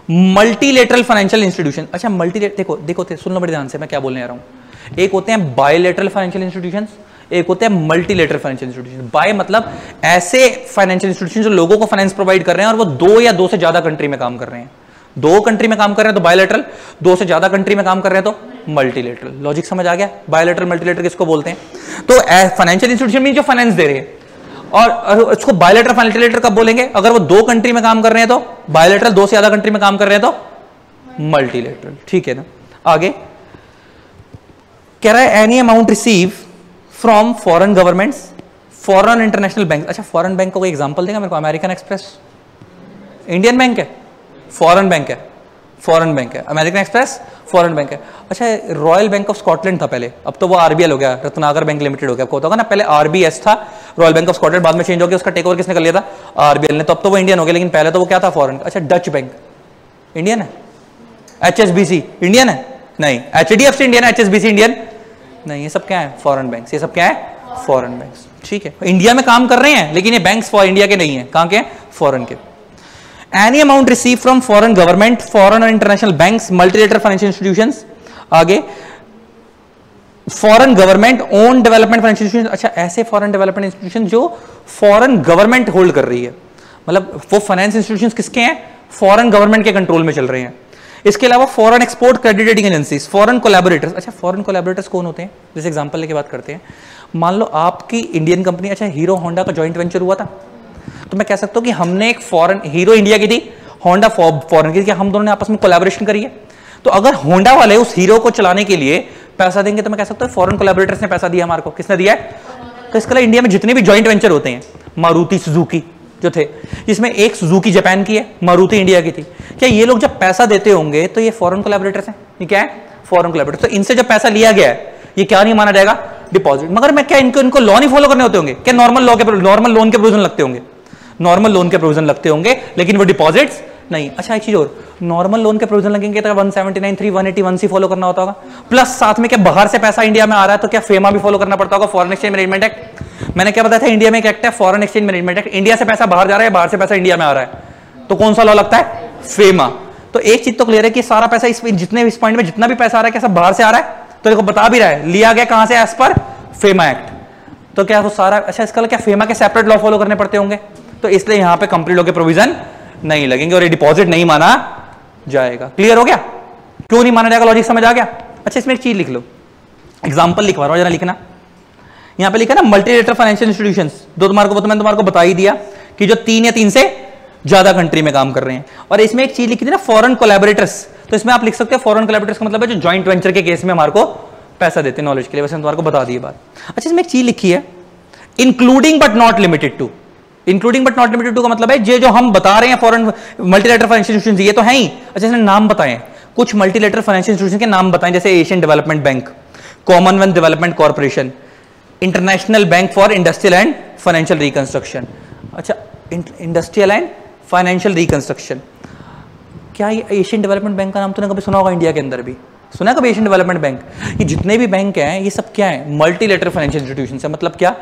multilateral financial institution. अच्छा, देखो देखो सुन लो बड़े ध्यान से मैं क्या बोलने आ रहा हूं। एक होते हैं बायलेटरल फाइनेंशियल इंस्टीट्यूशंस, एक होते हैं मल्टीलेटरल फाइनेंशियल इंस्टीट्यूशन। बाय मतलब ऐसे फाइनेंशियल इंस्टीट्यूशन जो लोगों को फाइनेंस प्रोवाइड कर रहे हैं और वो 2 या 2 से ज्यादा कंट्री में काम कर रहे हैं। 2 कंट्री में काम कर रहे हैं तो बायलेटरल, 2 से ज्यादा कंट्री में काम कर रहे हैं तो मल्टीलेटरल। लॉजिक समझ आ गया? बायलेटरल मल्टीलेटरल किसको बोलते हैं? तो फाइनेंशियल इंस्टीट्यूशन में जो फाइनेंस दे रहे हैं, और इसको बायलेटरल मल्टीलेटरल कब बोलेंगे? अगर वो 2 कंट्री में काम कर रहे हैं तो बायलेटरल, 2 से ज्यादा कंट्री में काम कर रहे हैं तो मल्टीलेटरल। ठीक है ना? आगे कह रहा है any amount receive from foreign governments, foreign international bank. अच्छा, फॉरेन बैंक का कोई एग्जांपल देगा मेरे को? अमेरिकन एक्सप्रेस इंडियन बैंक है, फॉरेन बैंक है, फॉरेन बैंक है। अमेरिकन एक्सप्रेस फॉरेन बैंक है। अच्छा, रॉयल बैंक ऑफ स्कॉटलैंड था पहले, अब तो वो आरबीएल हो गया, रत्नाकर बैंक लिमिटेड हो गया। आपको होता होगा ना, पहले आरबीएस था, रॉयल बैंक ऑफ स्कॉटलैंड, बाद में चेंज हो गया, उसका टेक ओवर किसने कर लिया था? आरबीएल ने। तो अब तो वो इंडियन हो गया, लेकिन पहले तो वो क्या था? फॉरेन। अच्छा, डच बैंक इंडियन है? एचएसबीसी इंडियन है? नहीं। एचडीएफसी इंडियन है? एचएसबीसी इंडियन नहीं। ये सब क्या है? Foreign banks. ये सब क्या है? Foreign banks. ठीक है, इंडिया में काम कर रहे हैं लेकिन ये बैंक्स फॉर इंडिया के नहीं है। कहां के? फॉरेन के। Any amount receive from foreign government, foreign और international banks, multilateral financial institutions. आगे foreign government own development financial institution. अच्छा, ऐसे फॉरेन डेवलपमेंट इंस्टीट्यूशन जो फॉरेन गवर्नमेंट होल्ड कर रही है, मतलब वो फाइनेंस इंस्टीट्यूशंस किसके हैं? फॉरेन गवर्नमेंट के कंट्रोल में चल रहे हैं। इसके अलावा foreign export credit rating agencies, foreign collaborators. अच्छा, फॉरेन कोलैबोरेटर्स कौन होते हैं? जैसे एग्जांपल लेके बात करते हैं, मान लो आपकी इंडियन कंपनी, अच्छा हीरो होंडा का जॉइंट वेंचर हुआ था, तो मैं कह सकता हूं कि हमने एक फॉरेन, हीरो इंडिया की थी, होंडा फॉरेन की थी, हम दोनों ने आपस में कोलैबोरेशन करी है। तो अगर होंडा वाले उस हीरो को चलाने के लिए पैसा देंगे तो मैं कह सकता हूं फॉरेन कोलैबोरेटर्स ने पैसा दिया हमारे को। किसने दिया है? तो इसके अलावा इंडिया में जितने भी जॉइंट वेंचर होते हैं, मारुति सुजुकी जो थे, जिसमें एक सुजुकी जापान की है, मारुति इंडिया की थी, क्या ये लोग जब पैसा देते होंगे तो ये फॉरेन कोलैबोरेटर्स हैं? ये क्या है? Foreign collaborators. तो इनसे जब पैसा लिया गया है, ये क्या नहीं माना जाएगा? डिपॉजिट। मगर मैं क्या इनको लॉ नहीं फॉलो करने होते होंगे क्या? नॉर्मल लोन के प्रोविजन लगते होंगे, नॉर्मल लोन के प्रोविजन लगते होंगे, लेकिन वो डिपॉजिट्स नहीं। अच्छा, एक चीज और, नॉर्मल लोन के प्रोविजन लगेंगे तो 179(3), 181(c) फॉलो करना होता होगा, प्लस साथ में क्या बाहर से पैसा इंडिया में आ रहा है तो क्या फेमा भी फॉलो करना पड़ता होगा, फॉरेन एक्सचेंज मैनेजमेंट एक्ट। मैंने क्या बताया था? इंडिया में एक एक्ट है foreign exchange management act. India से पैसा बाहर जा रहा है, बाहर से पैसा इंडिया में आ रहा है, तो कौन सा लॉ लगता है? फेमा। तो एक चीज तो क्लियर है कि सारा पैसा इस पॉइंट में जितना भी पैसा आ रहा है क्या सब बाहर से आ रहा है? तो देखो बता भी रहा है, लिया गया कहां से? As per FEMA act. तो क्या वो सारा, अच्छा इसका क्या फेमा के सेपरेट लॉ फॉलो करने पड़ते होंगे? तो इसलिए यहां पे कंपनी लॉ के प्रोविजन नहीं लगेंगे और ये डिपॉजिट नहीं माना जाएगा। क्लियर हो गया? क्यों नहीं माना जाएगा? लॉजिक समझ आ गया? अच्छा, इसमें एक चीज लिख लो, एग्जांपल लिखवा रहा हूं, जरा लिखना। यहां पे लिखा ना मल्टीलेटरल फाइनेंशियल इंस्टीट्यूशंस, मैंने तुम्हारे को बता ही दिया कि जो 3 या 3 से ज्यादा कंट्री में काम कर रहे हैं। और इसमें एक चीज लिखी थी ना, फॉरेन कोलैबोरेटर्स, तो इसमें आप लिख सकते हो फॉरेन कोलैबोरेटर्स का मतलब है जो जॉइंट वेंचर के केस में हमारे को पैसा देते हैं। नॉलेज के लिए वैसे तुम्हारे को बता दी बात। अच्छा, इसमें एक चीज लिखी है, including but not limited to. Including but not limited to का मतलब है ये जो हम बता रहे हैं फॉरेन मल्टीलेटरल फाइनेंशियल इंस्टीट्यूशंस, ये तो है ही। अच्छा, इसने नाम बताएं, कुछ मल्टीलेटरल फाइनेंशियल इंस्टीट्यूशन के नाम बताएं, जैसे Asian development bank, Commonwealth development corporation, international bank for industrial and financial reconstruction. अच्छा, इंडस्ट्रियल एंड फाइनेंशियल रिकंस्ट्रक्शन, क्या ये एशियन डेवलपमेंट बैंक का नाम तूने कभी सुना होगा? इंडिया के अंदर भी सुना है कभी एशियन डेवलपमेंट बैंक? ये जितने भी बैंक हैं ये सब क्या है? मल्टीलेटरल फाइनेंशियल इंस्टीट्यूशन है। मतलब क्या?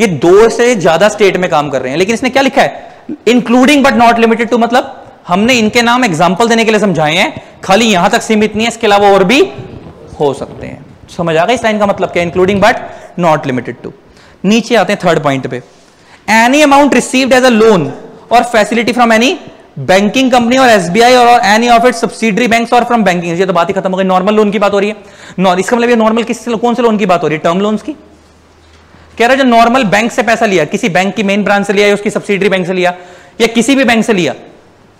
ये 2 से ज्यादा स्टेट में काम कर रहे हैं। लेकिन इसने क्या लिखा है? Including but not limited to. मतलब हमने इनके नाम एग्जांपल देने के लिए समझाए हैं, खाली यहां तक सीमित नहीं है, इसके अलावा और भी हो सकते हैं। समझ आ गया इस लाइन का मतलब क्या? Including but not limited to. नीचे आते हैं थर्ड पॉइंट पे, any amount received as a loan और facility from any banking company और एसबीआई और any of its subsidiary banks और फ्रॉम बैंकिंग। ये तो बात ही खत्म हो गई, नॉर्मल लोन की बात हो रही है। इसका मतलब ये नॉर्मल कौन से लोन की बात हो रही है? टर्म लोन्स की। कह रहा है जो नॉर्मल बैंक से पैसा लिया, किसी बैंक की मेन ब्रांच से लिया या उसकी सब्सिडरी बैंक से लिया या किसी भी बैंक से लिया,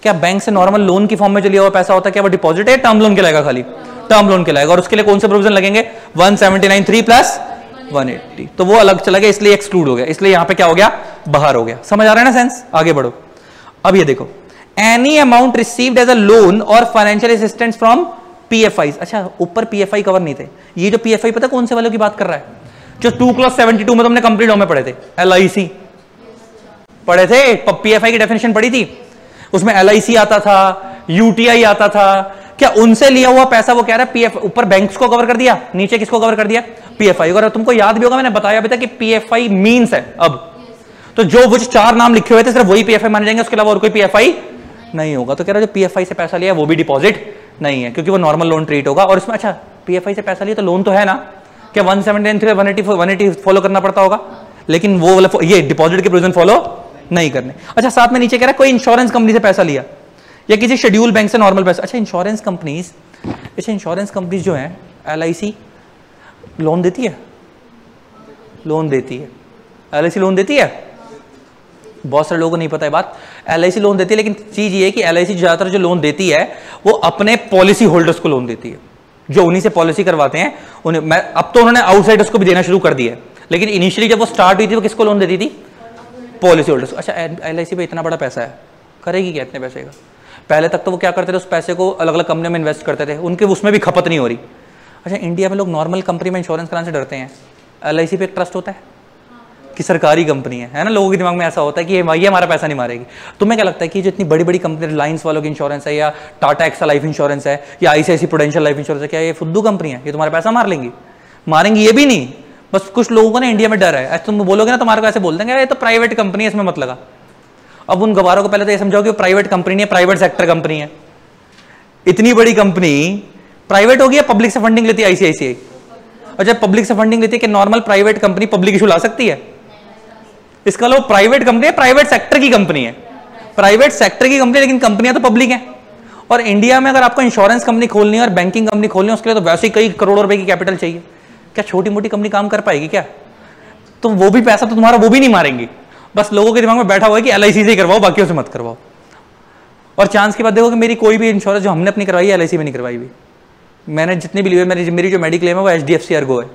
क्या बैंक से नॉर्मल लोन की फॉर्म में जो लिया हुआ पैसा होता है क्या वो डिपॉजिट है? टर्म लोन के लाएगा, खाली टर्म लोन के लाएगा। और उसके लिए कौन से प्रोविजन लगेंगे? 179(3) प्लस 180। तो वो अलग चला गया, इसलिए एक्सक्लूड हो गया, इसलिए यहां पे क्या हो गया? बाहर हो गया। समझ आ रहा है ना सेंस? आगे बढ़ो। अब ये देखो, any amount received as a loan और फाइनेंशियल असिस्टेंस फ्रॉम पीएफआईज। अच्छा, ऊपर पीएफआई कवर नहीं थे। ये जो पीएफआई पता कौन से वालों की बात कर रहा है? जो 2(72) में तुमने कंप्लीट लॉ में पढ़े थे, एलआईसी पढ़े थे, पीएफआई की डेफिनेशन पढ़ी थी, उसमें एलआईसी आता था, यूटीआई आता था, क्या उनसे लिया हुआ पैसा वो कह रहा है पीएफ, ऊपर बैंक्स को कवर कर दिया, नीचे किसको कवर कर दिया, पीएफआई। अगर तुमको याद भी होगा मैंने बताया अभी तक कि पीएफआई मींस है अब, तो जो वो 4 नाम लिखे हुए थे सिर्फ वही पीएफआई माने जाएंगे, उसके अलावा और कोई पीएफआई नहीं होगा। तो कह रहा है जो पीएफआई से पैसा लिया वो भी डिपॉजिट नहीं है, क्योंकि वो नॉर्मल लोन ट्रीट होगा। और इसमें अच्छा पीएफआई से पैसा लिया तो लोन तो है ना, क्या 179 180 फॉलो करना पड़ता होगा, लेकिन वो वाला ये डिपॉजिट के प्रोविजन फॉलो नहीं करने। अच्छा साथ में नीचे कह रहा है कोई इंश्योरेंस कंपनी से पैसा लिया या किसी शेड्यूल बैंक से नॉर्मल पैसा। अच्छा इंश्योरेंस कंपनीज जो है LIC लोन देती है, लोन देती है, LIC लोन देती है। बहुत सारे लोगों को नहीं पता है बात, LIC लोन देती है, लेकिन चीज ये है कि LIC ज्यादातर जो लोन देती है वो अपने पॉलिसी होल्डर्स को लोन देती है, जो उन्हीं से पॉलिसी करवाते हैं उन्हें। अब तो उन्होंने आउटसाइडर्स को भी देना शुरू कर दिया है, लेकिन इनिशियली जब वो स्टार्ट हुई थी वो किसको लोन देती थी, पॉलिसी होल्डर्स। अच्छा LIC पे इतना बड़ा पैसा है, करेगी क्या इतने पैसे का। पहले तक तो वो क्या करते थे, उस पैसे को अलग अलग कंपनियों में इन्वेस्ट करते थे, उनके उसमें भी खपत नहीं हो रही। अच्छा इंडिया में लोग नॉर्मल कंपनी में इंश्योरेंस कराने से डरते हैं, LIC पे एक ट्रस्ट होता है कि सरकारी कंपनी है ना, लोगों के दिमाग में ऐसा होता है कि ये हमारा पैसा नहीं मारेगी। तुम्हें क्या लगता है कि जो इतनी बड़ी बड़ी कंपनी रिलायंस वालों की इंश्योरेंस है, या टाटा एक्सा लाइफ इंश्योरेंस है, या ICICI प्रूडेंशियल लाइफ इंश्योरेंस है, क्या ये फुद्दू कंपनी है, ये तुम्हारा पैसा मार लेंगी? मारेंगी ये भी नहीं, बस कुछ लोगों को ना इंडिया में डर है। तुम बोलोगे ना तुम्हारे को ऐसे बोल देंगे ये तो प्राइवेट कंपनी है इसमें मत लगा। अब उन गवारों को पहले तो ये समझाओ कि वो प्राइवेट कंपनी नहीं है, प्राइवेट सेक्टर कंपनी है। इतनी बड़ी कंपनी प्राइवेट होगी या पब्लिक से फंडिंग लेती है ICICI? और जब पब्लिक से फंडिंग लेती है कि normal private company public issue ला सकती है? इसका लो प्राइवेट कंपनी है, प्राइवेट सेक्टर की कंपनी है, प्राइवेट सेक्टर की कंपनी, लेकिन कंपनियां तो पब्लिक है। और इंडिया में अगर आपको इंश्योरेंस कंपनी खोलनी है और बैंकिंग कंपनी खोलनी है, उसके लिए तो वैसे ही कई करोड़ों रुपए की कैपिटल चाहिए। क्या छोटी मोटी कंपनी काम कर पाएगी क्या? तो वो भी पैसा तो तुम्हारा वो भी नहीं मारेंगी। बस लोगों के दिमाग में बैठा हुआ है कि LIC से ही करवाओ, बाकियों से मत करवाओ। और चांस की बात देखो कि मेरी कोई भी इंश्योरेंस जो हमने अपनी करवाई है LIC में नहीं करवाई हुई। मैंने जितनी भी ली है, मेरी जो मेडिक्लेम है वो HDFC ERGO है,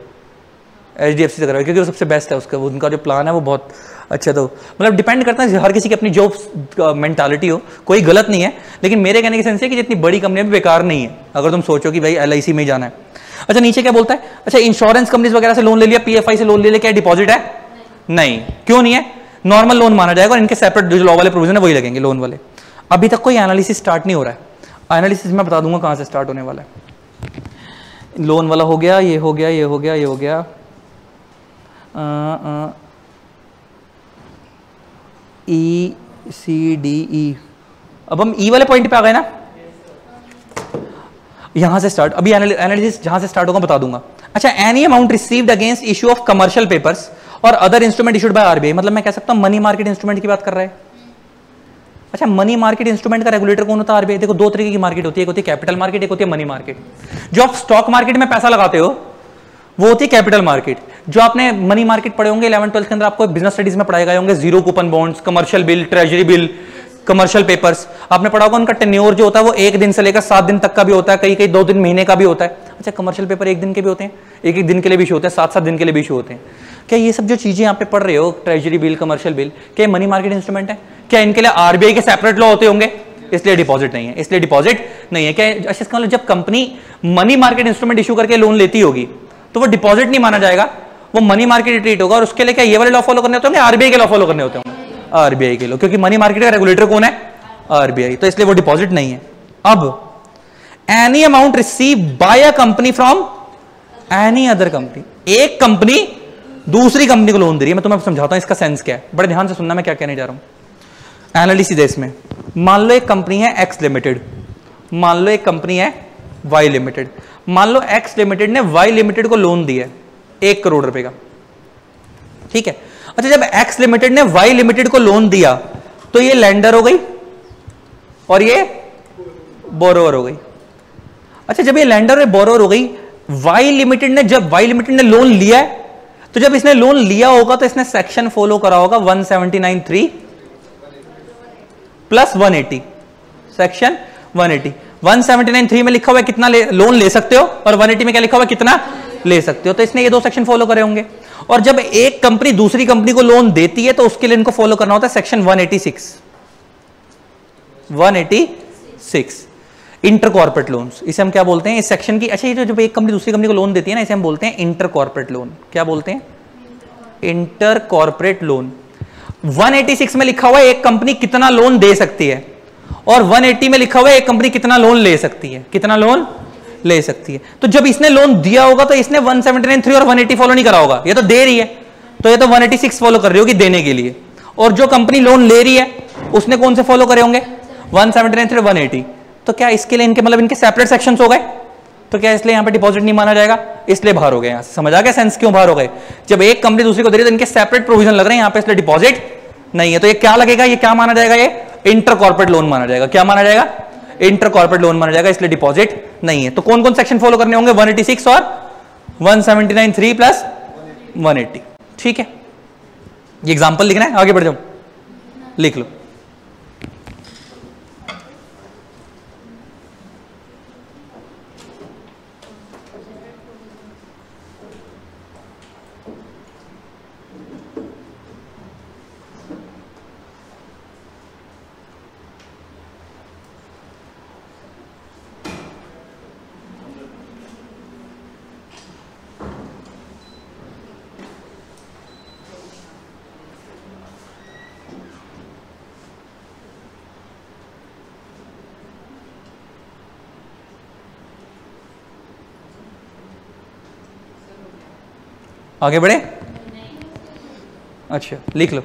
HDFC से करवाई, क्योंकि वो सबसे बेस्ट है। उसका उनका जो प्लान है वो बहुत अच्छा, तो मतलब डिपेंड करता है, हर किसी की अपनी जो मेंटालिटी हो, कोई गलत नहीं है। लेकिन मेरे कहने की सेंस है कि जितनी बड़ी कंपनी भी बेकार नहीं है अगर तुम सोचो कि भाई LIC में ही जाना है। अच्छा नीचे क्या बोलता है, अच्छा इंश्योरेंस कंपनीज वगैरह से लोन ले लिया, PFI से लोन ले लिया, क्या डिपॉजिट है? नहीं। क्यों नहीं है? नॉर्मल लोन माना जाएगा और इनके सेपरेट जो लॉ वाले प्रोविजन है वही लगेंगे लोन वाले। अभी तक कोई एनालिसिस स्टार्ट नहीं हो रहा है। एनालिसिस मैं बता दूंगा कहां से स्टार्ट होने वाला है। लोन वाला हो गया, ये हो गया, ये हो गया, ये हो गया, ECDE। अब हम E वाले पॉइंट पे आ गए ना, यहां से स्टार्ट। अभी एनालिसिस जहां से स्टार्ट होगा बता दूंगा। अच्छा any amount received against issue of commercial papers और other instrument issued by RBI, मतलब मैं कह सकता हूं मनी मार्केट इंस्ट्रूमेंट की बात कर रहा है। अच्छा मनी मार्केट इंस्ट्रूमेंट का रेगुलेटर कौन होता है? RBI। देखो दो तरीके की मार्केट होती है, एक होती है कैपिटल मार्केट, एक होती है मनी मार्केट। जो आप स्टॉक मार्केट में पैसा लगाते हो वो होती है कैपिटल मार्केट। जो आपने मनी मार्केट पढ़े होंगे 11th-12th के अंदर, आपको बिजनेस स्टडीज में पढ़ाए गए होंगे, zero coupon bonds, commercial bill, treasury bill, commercial papers, आपने पढ़ा होगा। उनका टेन्योर जो होता है वो 1 दिन से लेकर 7 दिन तक का भी होता है, कई 2 दिन महीने का भी होता है। अच्छा कमर्शियल पेपर 1 दिन के भी होते हैं, 1 दिन के लिए भी इशू होते हैं, 7 दिन के लिए भी इशू होते हैं। क्या ये सब जो चीजें आप पे पढ़ रहे हो, ट्रेजरी बिल, कमर्शियल बिल, क्या मनी मार्केट इंस्ट्रूमेंट है? क्या इनके लिए RBI के सेपरेट लॉ होते होंगे? इसलिए डिपॉजिट नहीं है, इसलिए डिपॉजिट नहीं है। क्या अच्छा इसका मतलब जब company money market instrument issue करके लोन लेती होगी तो वो डिपॉजिट नहीं माना जाएगा, वो मनी मार्केट ट्रीट होगा। और उसके लिए क्या ये वाले लॉ फॉलो करने होते होंगे, RBI के लॉ फॉलो करने होते होंगे? RBI के लॉ, क्योंकि मनी मार्केट का रेगुलेटर कौन है? RBI, तो इसलिए वो डिपॉजिट नहीं है। अब any amount receive by a company from any other company, एक कंपनी दूसरी कंपनी को लोन दे रही है। मैं तुम्हें समझाता हूं इसका सेंस क्या है, बड़े ध्यान से सुनना मैं क्या कहने जा रहा हूं। एनालिसिस है इसमें। मान लो एक कंपनी है X लिमिटेड, मान लो एक कंपनी है Y लिमिटेड। मान लो X लिमिटेड ने Y लिमिटेड को लोन दिया 1 करोड़ रुपए का, ठीक है। अच्छा जब X लिमिटेड ने Y लिमिटेड को लोन दिया तो ये लेंडर हो गई और ये बोरोवर हो गई। अच्छा जब ये लेंडर और बोरोवर हो गई, Y लिमिटेड ने जब Y लिमिटेड ने लोन लिया है, तो जब इसने लोन लिया होगा तो इसने सेक्शन फॉलो करा होगा 179(3) प्लस 180, सेक्शन 180। 179(3) में लिखा हुआ है कितना लोन ले सकते हो, और 180 में क्या लिखा हुआ है कितना ले सकते हो। तो इसने ये 2 सेक्शन फॉलो करे होंगे। और जब एक कंपनी दूसरी कंपनी को लोन देती है तो उसके लिए इनको फॉलो करना होता है सेक्शन 186 इंटर कॉर्पोरेट लोन्स, इसे हम क्या बोलते हैं इस सेक्शन की। अच्छा ये जो जब एक कंपनी दूसरी कंपनी को लोन देती है ना, इसे हम बोलते हैं इंटर कॉर्पोरेट लोन। क्या बोलते हैं? Inter corporate loan. 186 में लिखा हुआ है एक कंपनी कितना लोन दे सकती है, और 180 में लिखा हुआ है एक कंपनी कितना लोन ले सकती है, कितना लोन ले सकती है। तो जब इसने लोन दिया होगा तो इसने 179.3 और 180 फॉलो नहीं करा होगा, ये तो दे रही है, तो ये तो 186 फॉलो कर रही होगी देने के लिए। और जो कंपनी लोन ले रही है उसने कौन से फॉलो करे होंगे, 179.3 और 180। तो क्या इसके लिए इनके मतलब इनके सेपरेट सेक्शंस हो गए, तो क्या इसलिए यहां पे डिपॉजिट नहीं माना जाएगा, इसलिए बाहर हो गए। यहां से समझ आ गया सेंस क्यों बाहर हो गए। जब एक कंपनी दूसरी को दे रही है तो इनके सेपरेट प्रोविजन लग रहे हैं यहां पे, इसलिए डिपॉजिट नहीं है। तो ये क्या लगेगा, ये क्या माना जाएगा, ये इंटर कॉर्पोरेट लोन माना जाएगा। क्या माना जाएगा, इंटर कॉर्पोरेट लोन माना जाएगा, इसलिए डिपॉजिट नहीं है। तो कौन कौन सेक्शन फॉलो करने होंगे, 186 और 179.3 प्लस 180। ठीक है, ये एग्जांपल लिखना है, आगे बढ़ जाओ, लिख लो। आगे बढ़े, अच्छा लिख लो।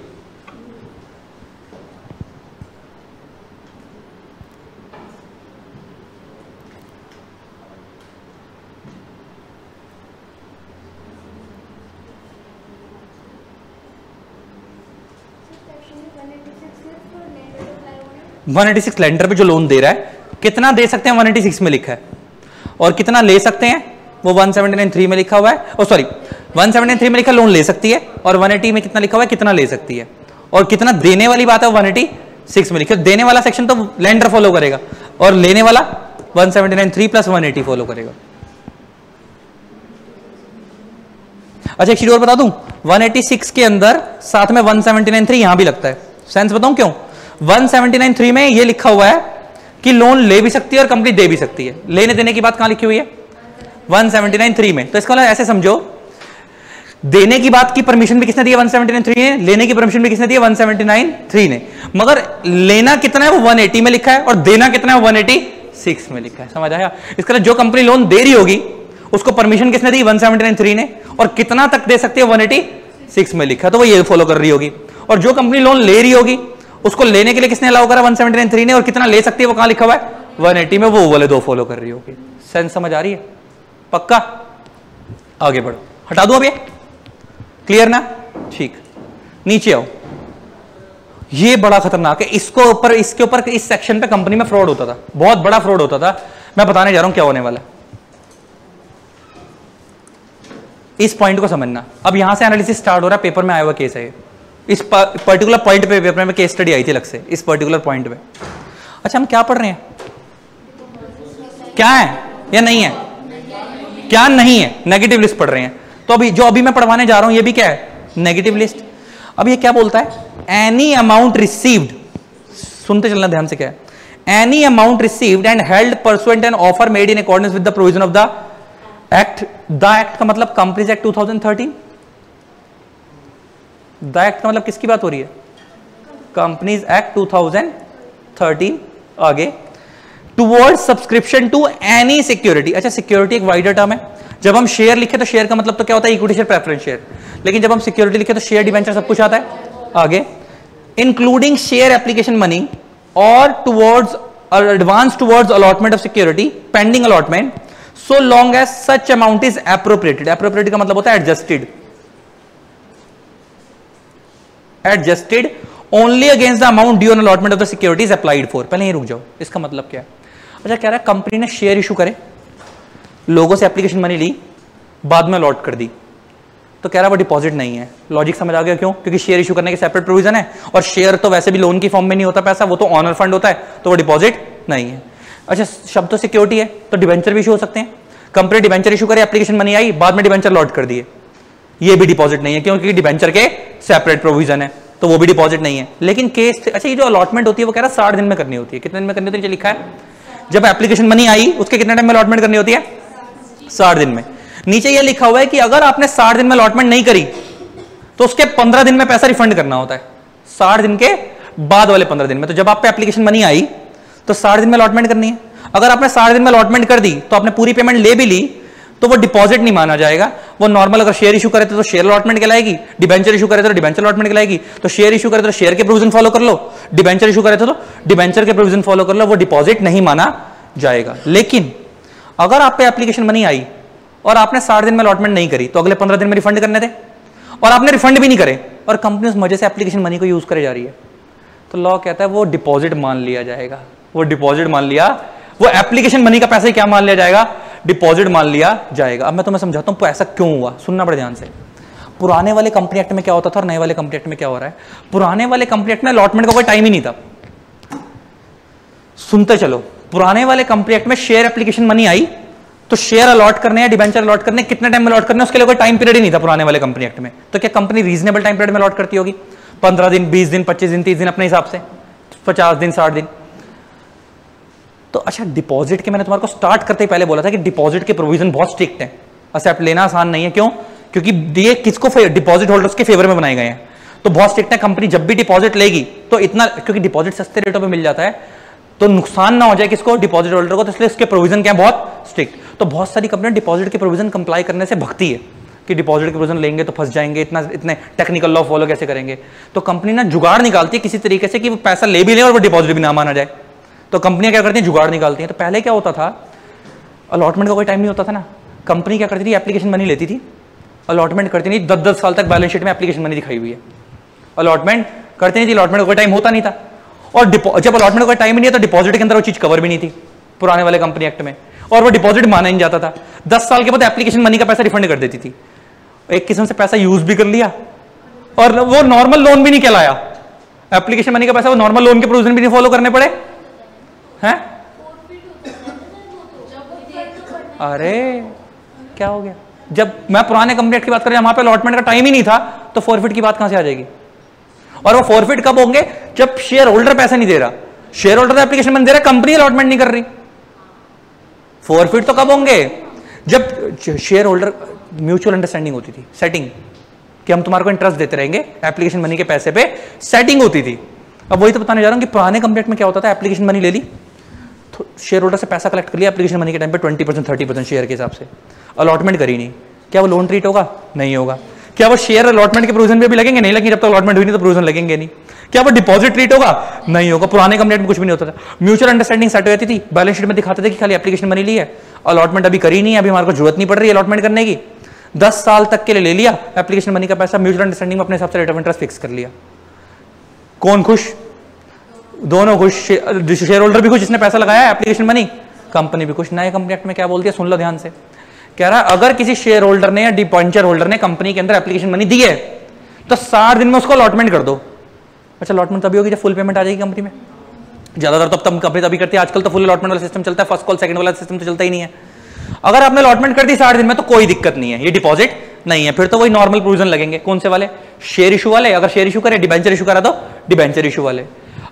वन 186 लेंडर पे जो लोन दे रहा है कितना दे सकते हैं, 186 में लिखा है, और कितना ले सकते हैं वो 179.3 में लिखा हुआ है, और सॉरी 179.3 में लिखा लोन ले सकती है, और 180 में कितना लिखा हुआ है कितना ले सकती है, और कितना देने वाली बात है 186 में लिखा। देने वाला सेक्शन तो लेंडर फॉलो करेगा और लेने वाला 179.3 प्लस 180 फॉलो करेगा। अच्छा एक चीज और बता दूं, 186 के अंदर साथ में 179.3 यहां भी लगता है। सेंस बताऊं क्यों, 179.3 में ये लिखा हुआ है कि लोन ले भी सकती है और कंपनी दे भी सकती है। लेने देने की बात कहां लिखी हुई है, 179.3 में। तो इसका मतलब ऐसे समझो, देने की बात की परमिशन भी किसने दी है, 179.3 ने, लेने की परमिशन भी किसने दी है, 179.3 ने, मगर लेना कितना है वो 180 में लिखा है और देना कितना है 186 में लिखा है। समझ आया। इसका मतलब जो कंपनी लोन दे रही होगी उसको परमिशन किसने दी, 179.3 ने, और कितना तक दे सकती है 186 में लिखा है, तो वो ये फॉलो कर रही होगी। और जो कंपनी लोन ले रही होगी उसको लेने के लिए किसने अलाउ करा, 179.3 ने, और कितना ले सकती है वो कहां लिखा हुआ है 180 में, वो वाले दो फॉलो कर रही होगी। सेंस समझ आ रही है, पक्का। आगे बढ़ो, हटा दो अब ये, क्लियर ना, ठीक। नीचे आओ, ये बड़ा खतरनाक है, इसके ऊपर इस सेक्शन पे कंपनी में फ्रॉड होता था, बहुत बड़ा फ्रॉड होता था। मैं बताने जा रहा हूं क्या होने वाला है, इस पॉइंट को समझना। अब यहां से एनालिसिस स्टार्ट हो रहा है, पेपर में आया हुआ केस है, इस पर्टिकुलर पॉइंट पे पेपर में केस स्टडी आई थी अलग से, इस पर्टिकुलर पॉइंट पे। अच्छा हम क्या पढ़ रहे हैं, क्या है या नहीं है, क्या नहीं है, नेगेटिव लिस्ट पढ़ रहे हैं। तो अभी जो अभी मैं पढ़वाने जा रहा हूं ये भी क्या है, नेगेटिव लिस्ट। अब ये क्या बोलता है, एनी अमाउंट रिसीव्ड, सुनते चलना ध्यान से, क्या है, any amount received and held pursuant an offer made in accordance with the provision of the act. The act का मतलब कंपनीज एक्ट 2013। द एक्ट का मतलब किसकी बात हो रही है, कंपनीज एक्ट 2013। आगे, towards subscription to any security. अच्छा सिक्योरिटी एक वाइडर टर्म है। जब हम शेयर लिखे तो शेयर का मतलब तो क्या होता है, इक्विटी शेयर, प्रेफरेंस शेयर, लेकिन जब हम सिक्योरिटी लिखे तो शेयर, डिबेंचर सब कुछ आता है। आगे, इंक्लूडिंग शेयर एप्लीकेशन मनी और towards advance towards allotment of security pending allotment so long as such amount is appropriated. Appropriated का मतलब होता है adjusted, adjusted only against the amount due on allotment of the securities applied for. पहले ही रुक जाओ, इसका मतलब क्या है। अच्छा कह रहा है कंपनी ने शेयर इशू करे, लोगों से एप्लीकेशन मनी ली, बाद में अलॉट कर दी, तो कह रहा है वो डिपॉजिट नहीं है। लॉजिक समझ आ गया क्यों, क्योंकि शेयर इशू करने के सेपरेट प्रोविजन है, और शेयर तो वैसे भी लोन की फॉर्म में नहीं होता पैसा, वो तो ऑनर फंड होता है, तो वो डिपॉजिट नहीं है। अच्छा शब्द तो सिक्योरिटी है, तो डिबेंचर भी इशू हो सकते हैं। कंपनी डिबेंचर इशू करे, एप्लीकेशन मनी आई, बाद में डिबेंचर अलॉट कर दिए, ये भी डिपॉजिट नहीं है, क्योंकि डिबेंचर के सेपरेट प्रोविजन है, तो वो भी डिपॉजिट नहीं है। लेकिन केस, अच्छा ये जो अलॉटमेंट होती है वो कह रहा है 60 दिन में करनी होती है। कितने दिन में करनी होती है, लिखा है जब एप्लीकेशन मनी आई उसके कितने टाइम में अलॉटमेंट करनी होती है, 60 दिन में। नीचे ये लिखा हुआ है कि अगर आपने 60 दिन में अलॉटमेंट नहीं करी तो उसके 15 दिन में पैसा रिफंड करना होता है, 60 दिन के बाद वाले 15 दिन में। तो जब आप पे एप्लीकेशन मनी आई तो 60 दिन में अलॉटमेंट करनी है। अगर आपने 60 दिन में अलॉटमेंट कर दी तो आपने पूरी पेमेंट ले भी ली तो वो डिपॉजिट नहीं माना जाएगा। वो नॉर्मल अगर शेयर इशू करे तो शेयर अलॉटमेंट कहलाएगी, डिबेंचर इशू करे तो डिबेंचर अलॉटमेंट कहलाएगी। तो शेयर इशू करे तो शेयर के प्रोविजन फॉलो कर लो, डिबेंचर इशू करे तो डिबेंचर के प्रोविजन फॉलो कर लो, वो डिपॉजिट नहीं माना जाएगा। लेकिन अगर आप पे एप्लीकेशन मनी आई और आपने 60 दिन में अलॉटमेंट नहीं करी तो अगले 15 दिन में रिफंड करने थे और आपने रिफंड भी नहीं करे और कंपनी उस मजे से एप्लीकेशन मनी को यूज करे जा रही है, तो लॉ कहता है वो डिपॉजिट मान लिया जाएगा। वो डिपॉजिट मान लिया, वो एप्लीकेशन मनी का पैसा ही क्या मान लिया जाएगा, डिपॉजिट मान लिया जाएगा। अब मैं तुम्हें समझाता हूं ऐसा क्यों हुआ, सुनना बड़े ध्यान से। पुराने वाले कंपनी एक्ट में क्या होता था और नए वाले कंपनी एक्ट में क्या हो रहा है। पुराने वाले कंपनी एक्ट में अलॉटमेंट का कोई टाइम ही नहीं था। सुनते चलो, पुराने वाले कंपनी एक्ट में शेयर एप्लीकेशन मनी आई तो शेयर अलॉट करने या डिबेंचर अलॉट करने, कितने टाइम में अलॉट करने, उसके लिए कोई टाइम पीरियड ही नहीं था पुराने वाले कंपनी एक्ट में। तो क्या कंपनी रीजनेबल टाइम पीरियड में अलॉट करती होगी, 15 दिन, 20 दिन, 25 दिन, 30 दिन, अपने हिसाब से 50 दिन, 60 दिन। तो अच्छा, डिपॉजिट के मैंने तुम्हारे को स्टार्ट करते ही पहले बोला था कि डिपॉजिट के प्रोविजन बहुत स्ट्रिक्ट है, एक्सेप्ट लेना आसान नहीं है। क्यों? क्योंकि ये किसको, डिपॉजिट होल्डर्स के फेवर में बनाए गए हैं। तो बहुत स्ट्रिक्ट है, कंपनी जब भी डिपॉजिट लेगी तो इतना, क्योंकि डिपॉजिट सस्ते रेटों पे मिल जाता है तो नुकसान ना हो जाए किसको, डिपॉजिट होल्डर को, तो इसलिए इसके प्रोविजन क्या है, बहुत स्ट्रिक्ट। तो बहुत सारी कंपनियां डिपॉजिट के प्रोविजन कंप्लाई करने से भगती है कि डिपॉजिट के प्रोविजन लेंगे तो फंस जाएंगे, इतने टेक्निकल लॉ फॉलो कैसे करेंगे। तो कंपनी ना जुगाड़ निकालती है किसी तरीके से कि वो पैसा ले भी ले और वो डिपॉजिट भी ना माना जाए। तो कंपनियां क्या करती हैं, जुगाड़ निकालती हैं। तो पहले क्या होता था, अलॉटमेंट का कोई टाइम नहीं होता था ना, कंपनी क्या करती थी, एप्लीकेशन मनी लेती थी, अलॉटमेंट करती नहीं, 10-10 साल तक बैलेंस शीट में एप्लीकेशन मनी दिखाई हुई है, अलॉटमेंट करती नहीं थी, अलॉटमेंट का कोई टाइम होता नहीं था। और जब अलॉटमेंट का कोई टाइम नहीं है तो डिपॉजिट के अंदर वो चीज कवर भी नहीं थी पुराने वाले कंपनी एक्ट में, और वो डिपॉजिट माना नहीं जाता था। 10 साल के बाद एप्लीकेशन मनी का पैसा रिफंड कर देती थी। एक किस्म से पैसा यूज भी कर लिया और वो नॉर्मल लोन भी नहीं कहलाया, एप्लीकेशन मनी का पैसा, वो नॉर्मल लोन के प्रोविजन भी नहीं फॉलो करने पड़े हैं। अरे क्या हो गया, जब मैं पुराने कंपनी एक्ट की बात करें वहां पे अलॉटमेंट का टाइम ही नहीं था तो फॉरफिट की बात कहां से आ जाएगी। और वो फॉरफिट कब होंगे, जब शेयर होल्डर पैसा नहीं दे रहा, शेयर होल्डर एप्लीकेशन मनी दे रहा, कंपनी अलॉटमेंट नहीं कर रही। फॉरफिट तो कब होंगे, जब शेयर होल्डर म्यूचुअल अंडरस्टैंडिंग होती थी, सेटिंग, कि हम तुम्हारे को इंटरेस्ट देते रहेंगे एप्लीकेशन मनी के पैसे पे, सेटिंग होती थी। अब वही तो बताने जा रहा हूं कि पुराने कंपनी एक्ट में क्या होता था, एप्लीकेशन मनी ले ली, तो शेयर होल्डर से पैसा कलेक्ट कर लिया एप्लीकेशन मनी के टाइम पे 20%, 30% शेयर के हिसाब से, अलॉटमेंट करी नहीं, क्या वो लोन ट्रीट होगा, नहीं होगा। क्या वो शेयर अलॉटमेंट के प्रोविजन पे भी लगेंगे, नहीं लगेंगे, जब तक अलॉटमेंट हुई नहीं तो प्रोविजन लगेंगे नहीं। क्या वो डिपॉजिट ट्रीट होगा, नहीं होगा। पुराने कंपनी एक्ट में कुछ भी नहीं होता था, म्यूचुअल अंडरस्टैंडिंग सेट हो जाती थी, बैलेंस शीट में दिखाते थे कि खाली एप्लीकेशन मनी ली है, अलॉटमेंट अभी करी नहीं है, अभी हमारे को जरूरत नहीं पड़ रही है अलॉटमेंट करने की, 10 साल तक के लिए ले लिया एप्लीकेशन मनी का पैसा, म्यूचुअल अंडरस्टैंडिंग में अपने हिसाब से रेट ऑफ इंटरेस्ट फिक्स कर लिया। कौन खुश, दोनों खुश, शेयर होल्डर भी खुश जिसने पैसा लगाया एप्लीकेशन मनी, कंपनी भी खुश। नए कंपनी एक्ट में क्या बोलती है, सुन लो ध्यान से, कह रहा है अगर किसी शेयर होल्डर ने या डिबेंचर होल्डर ने कंपनी के अंदर एप्लीकेशन मनी दी है तो 60 दिन में उसको अलॉटमेंट कर दो। अच्छा, अलॉटमेंट तभी होगी जब फुल पेमेंट आ जाएगी कंपनी में, ज्यादातर तो अब कंपनी तभी करती है, आजकल तो फुल अलॉटमेंट वाला सिस्टम चलता है, फर्स्ट कॉल सेकंड वाला सिस्टम तो चलता ही नहीं है। अगर आपने अलॉटमेंट कर दी 60 दिन में तो कोई दिक्कत नहीं है, ये डिपॉजिट नहीं है, फिर तो वही नॉर्मल प्रोविजन लगेंगे। कौन से वाले, शेयर इशू वाले, अगर शेयर इशू करे, डिबेंचर इशू करा तो डिबेंचर इशू वाले।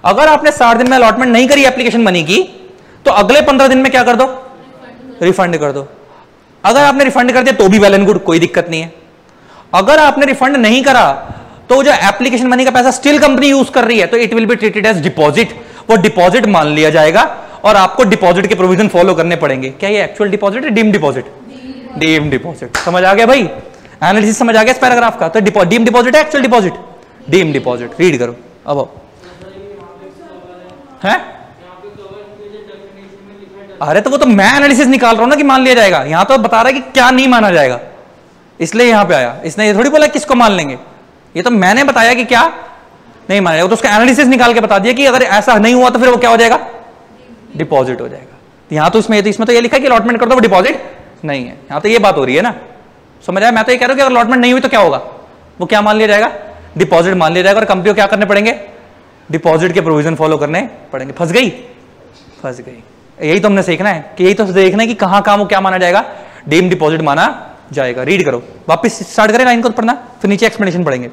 अगर आपने 60 दिन में अलॉटमेंट नहीं करी एप्लीकेशन मनी की तो अगले 15 दिन में क्या कर दो, रिफंड कर दो। अगर आपने रिफंड कर दिया तो भी वेल एंड गुड, कोई दिक्कत नहीं है। अगर आपने रिफंड नहीं करा तो जो एप्लीकेशन मनी का पैसा स्टिल कंपनी यूज कर रही है तो it will be treated as deposit, वो डिपॉजिट मान लिया जाएगा और आपको डिपॉजिट के प्रोविजन फॉलो करने पड़ेंगे। क्या ये एक्चुअल डिपॉजिट है, डीम डिपॉजिट, डीम डिपॉजिट, समझ आ गया भाई, एनालिसिस समझ आ गया इस पैराग्राफ का। तो डीम डिपॉजिट है actual deposit, deem deposit, read करो अब है। अरे तो वो तो मैं एनालिसिस निकाल रहा हूं ना कि मान लिया जाएगा, यहां तो बता रहा है कि क्या नहीं माना जाएगा, इसलिए यहां पे आया। इसने ये थोड़ी बोला किसको मान लेंगे, ये तो मैंने बताया कि क्या नहीं माना जाएगा, तो उसका एनालिसिस निकाल के बता दिया कि अगर ऐसा नहीं हुआ तो फिर वो क्या हो जाएगा, डिपॉजिट हो जाएगा। यहां तो इसमें तो ये लिखा कि अलॉटमेंट कर दो, वो डिपॉजिट नहीं है, यहां तो ये बात हो रही है ना, समझ आया। मैं तो ये कह रहा हूं कि अगर अलॉटमेंट नहीं हुई तो क्या होगा, वो क्या मान लिया जाएगा, डिपॉजिट मान लिया जाएगा, और कंपनी को क्या करने पड़ेंगे, डिपॉजिट के प्रोविजन फॉलो करने पड़ेंगे। फंस गई, फंस गई। यही तो हमने सीखना है कि यही तो देखना है कि कहां कहां वो क्या माना जाएगा, डीम डिपॉजिट माना जाएगा। रीड करो, वापस स्टार्ट करें लाइन को पढ़ना, फिर नीचे एक्सप्लेनेशन पढ़ेंगे।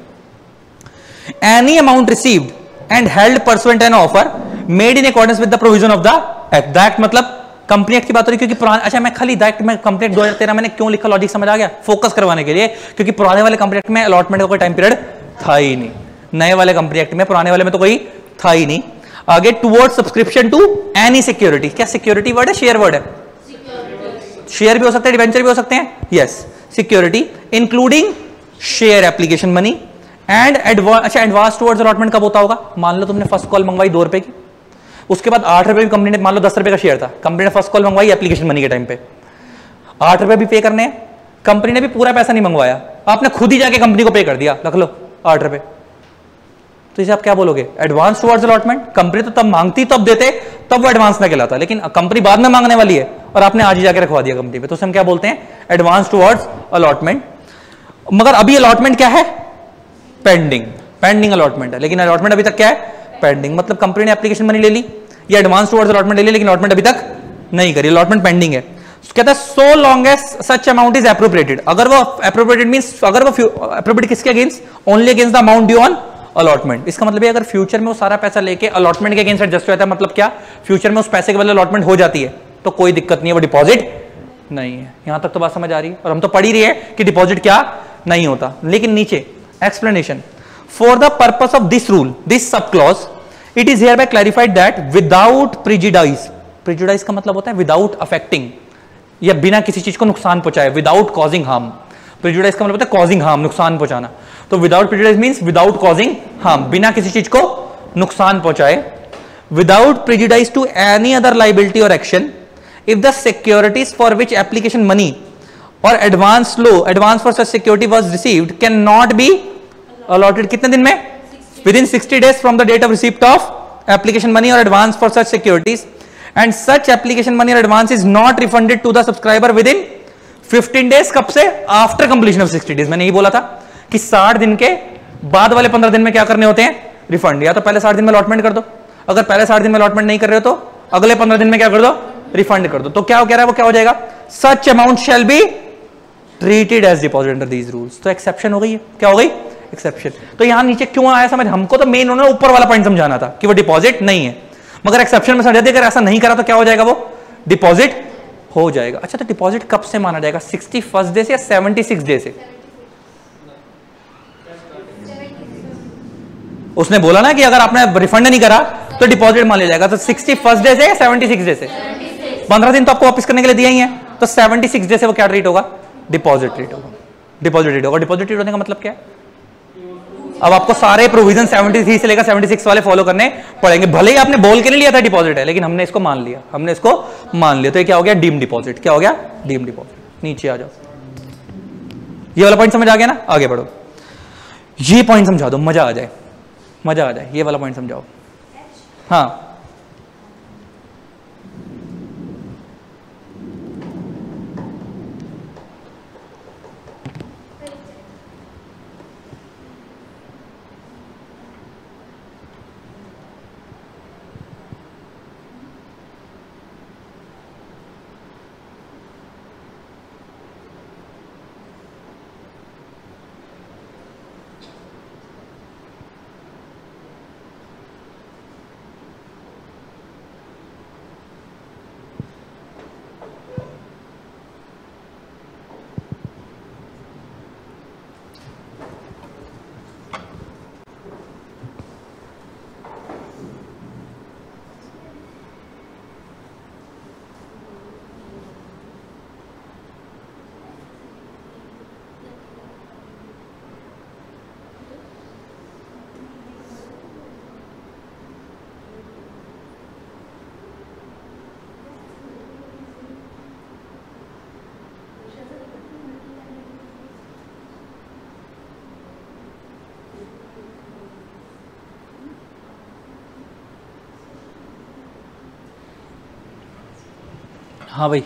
Any amount received and held pursuant an offer made in accordance with the provision of the act. The act मतलब कंपनी एक्ट की बात हो रही, क्योंकि पुराने, अच्छा मैं खाली द एक्ट में कंपनी एक्ट 2013 मैंने क्यों लिखा, लॉजिक समझ आ गया, फोकस करवाने के लिए, क्योंकि पुराने वाले कंपनी एक्ट में अलॉटमेंट का कोई टाइम पीरियड था ही नहीं, नए वाले कंपनी एक्ट में, पुराने वाले में तो कोई था ही नहीं। आगे towards subscription to any security, क्या सिक्योरिटी वर्ड है, शेयर वर्ड है, शेयर भी हो सकते हैं, डिवेंचर भी हो सकते हैं, yes security including share application money and अच्छा एडवांस टुवर्ड्स अलॉटमेंट कब होता होगा, मान लो तुमने फर्स्ट कॉल मंगवाई 2 रुपए की, उसके बाद 8 रुपए भी कंपनी ने, मान लो 10 रुपए का शेयर था, कंपनी ने फर्स्ट कॉल मंगवाई एप्लीकेशन मनी के टाइम पे, 8 रुपए भी पे करने हैं, कंपनी ने भी पूरा पैसा नहीं मंगवाया, आपने खुद ही जाके कंपनी को पे कर दिया, रख लो 8 रुपए, तो इसे आप क्या बोलोगे, एडवांस टुवर्ड्स अलॉटमेंट। कंपनी तो तब मांगती तब देते, तब वो एडवांस ना कहलाता, लेकिन कंपनी बाद में मांगने वाली है और आपने आज ही जाके रखवा दिया कंपनी पे, तो उसे हम क्या बोलते हैं, एडवांस टुवर्ड्स अलॉटमेंट। मगर अभी अलॉटमेंट क्या है, पेंडिंग, पेंडिंग अलॉटमेंट है, लेकिन अलॉटमेंट अभी तक क्या है, पेंडिंग, मतलब कंपनी ने एप्लीकेशन मनी ले ली या एडवांस टुवर्ड्स अलॉटमेंट ले ली, लेकिन अलॉटमेंट अभी तक नहीं करी, अलॉटमेंट पेंडिंग है। कहता है so long as such amount is appropriated, अगर वो एप्रोप्रिएटेड मींस अगर वो एप्रोप्रिएटेड किसके against, only against the amount due on allotment. इसका मतलब है अगर फ्यूचर में वो सारा पैसा लेके अलॉटमेंट के अगेंस्ट एडजस्ट हो जाता है, मतलब क्या, फ्यूचर में उस पैसे के बदले अलॉटमेंट हो जाती है, तो कोई दिक्कत नहीं है, वो डिपॉजिट नहीं है। यहां तक तो बात समझ आ रही है, और हम तो पढ़ ही रही है कि डिपॉजिट क्या नहीं होता। लेकिन नीचे explanation, for the purpose of this rule, this sub clause, it is here bye clarified that without prejudice, prejudice का मतलब होता है विदाउट अफेक्टिंग, या बिना किसी चीज को नुकसान पहुंचाए, विदाउट कॉजिंग हार्म। प्रिजुडाइज का मतलब होता है कॉजिंग हार्म, नुकसान पहुंचाना, तो without prejudice means without causing harm, बिना किसी चीज को नुकसान पहुंचाए। Without prejudice to any other liability और action, if the securities for which application money और एडवांस लो, advance for such security was received can not be allotted, कितने दिन में, within 60 days from the date of receipt of application money और advance for such securities, and such application money और advance is not refunded to the subscriber within 15 days, कब से, after completion of 60 days। मैंने यही बोला था कि 60 दिन के बाद वाले 15 दिन में क्या करने होते हैं, रिफंड, या तो पहले 60 दिन में अलॉटमेंट कर दो, अगर पहले 60 दिन में अलॉटमेंट नहीं कर रहे हो तो अगले 15 दिन में क्या कर दो, रिफंड कर दो। तो क्या कह रहा है वो, क्या हो जाएगा, such amount shall be treated as deposit under these rules. तो एक्सेप्शन हो गई है, क्या हो गई, एक्सेप्शन। तो यहां नीचे क्यों आया समझ, हमको तो मेन उन्होंने ऊपर वाला पॉइंट समझाना था कि वो डिपॉजिट नहीं है, मगर एक्सेप्शन में समझा दिया, अगर ऐसा नहीं करा तो क्या हो जाएगा, वो डिपॉजिट हो जाएगा। अच्छा तो डिपॉजिट कब से माना जाएगा, 61st डे से या 76 डे से? उसने बोला ना कि अगर आपने रिफंड नहीं करा तो डिपॉजिट मान लिया जाएगा, तो 61st डे से या 76 डे से? 15 दिन तो आपको वापस करने के लिए दिया ही है, तो 76 डे से वो क्या ट्रीट होगा, डिपॉजिट ट्रीट होगा, डिपॉजिट ट्रीट होगा। डिपॉजिट ट्रीट होने का मतलब क्या है, अब आपको सारे प्रोविजन 73 से लेकर 76 वाले फॉलो करने पड़ेंगे, भले ही आपने बोल के नहीं लिया था डिपॉजिट है, लेकिन हमने इसको मान लिया, हमने इसको मान लिया, तो ये क्या हो गया, डीम डिपॉजिट। क्या हो गया, डीम डिपॉजिट। नीचे आ जाओ, ये वाला पॉइंट समझ आ गया ना, आगे बढ़ो, ये पॉइंट समझा दो, मजा आ जाए, मजा आ जाए, ये वाला पॉइंट समझाओ। हाँ हाँ भाई,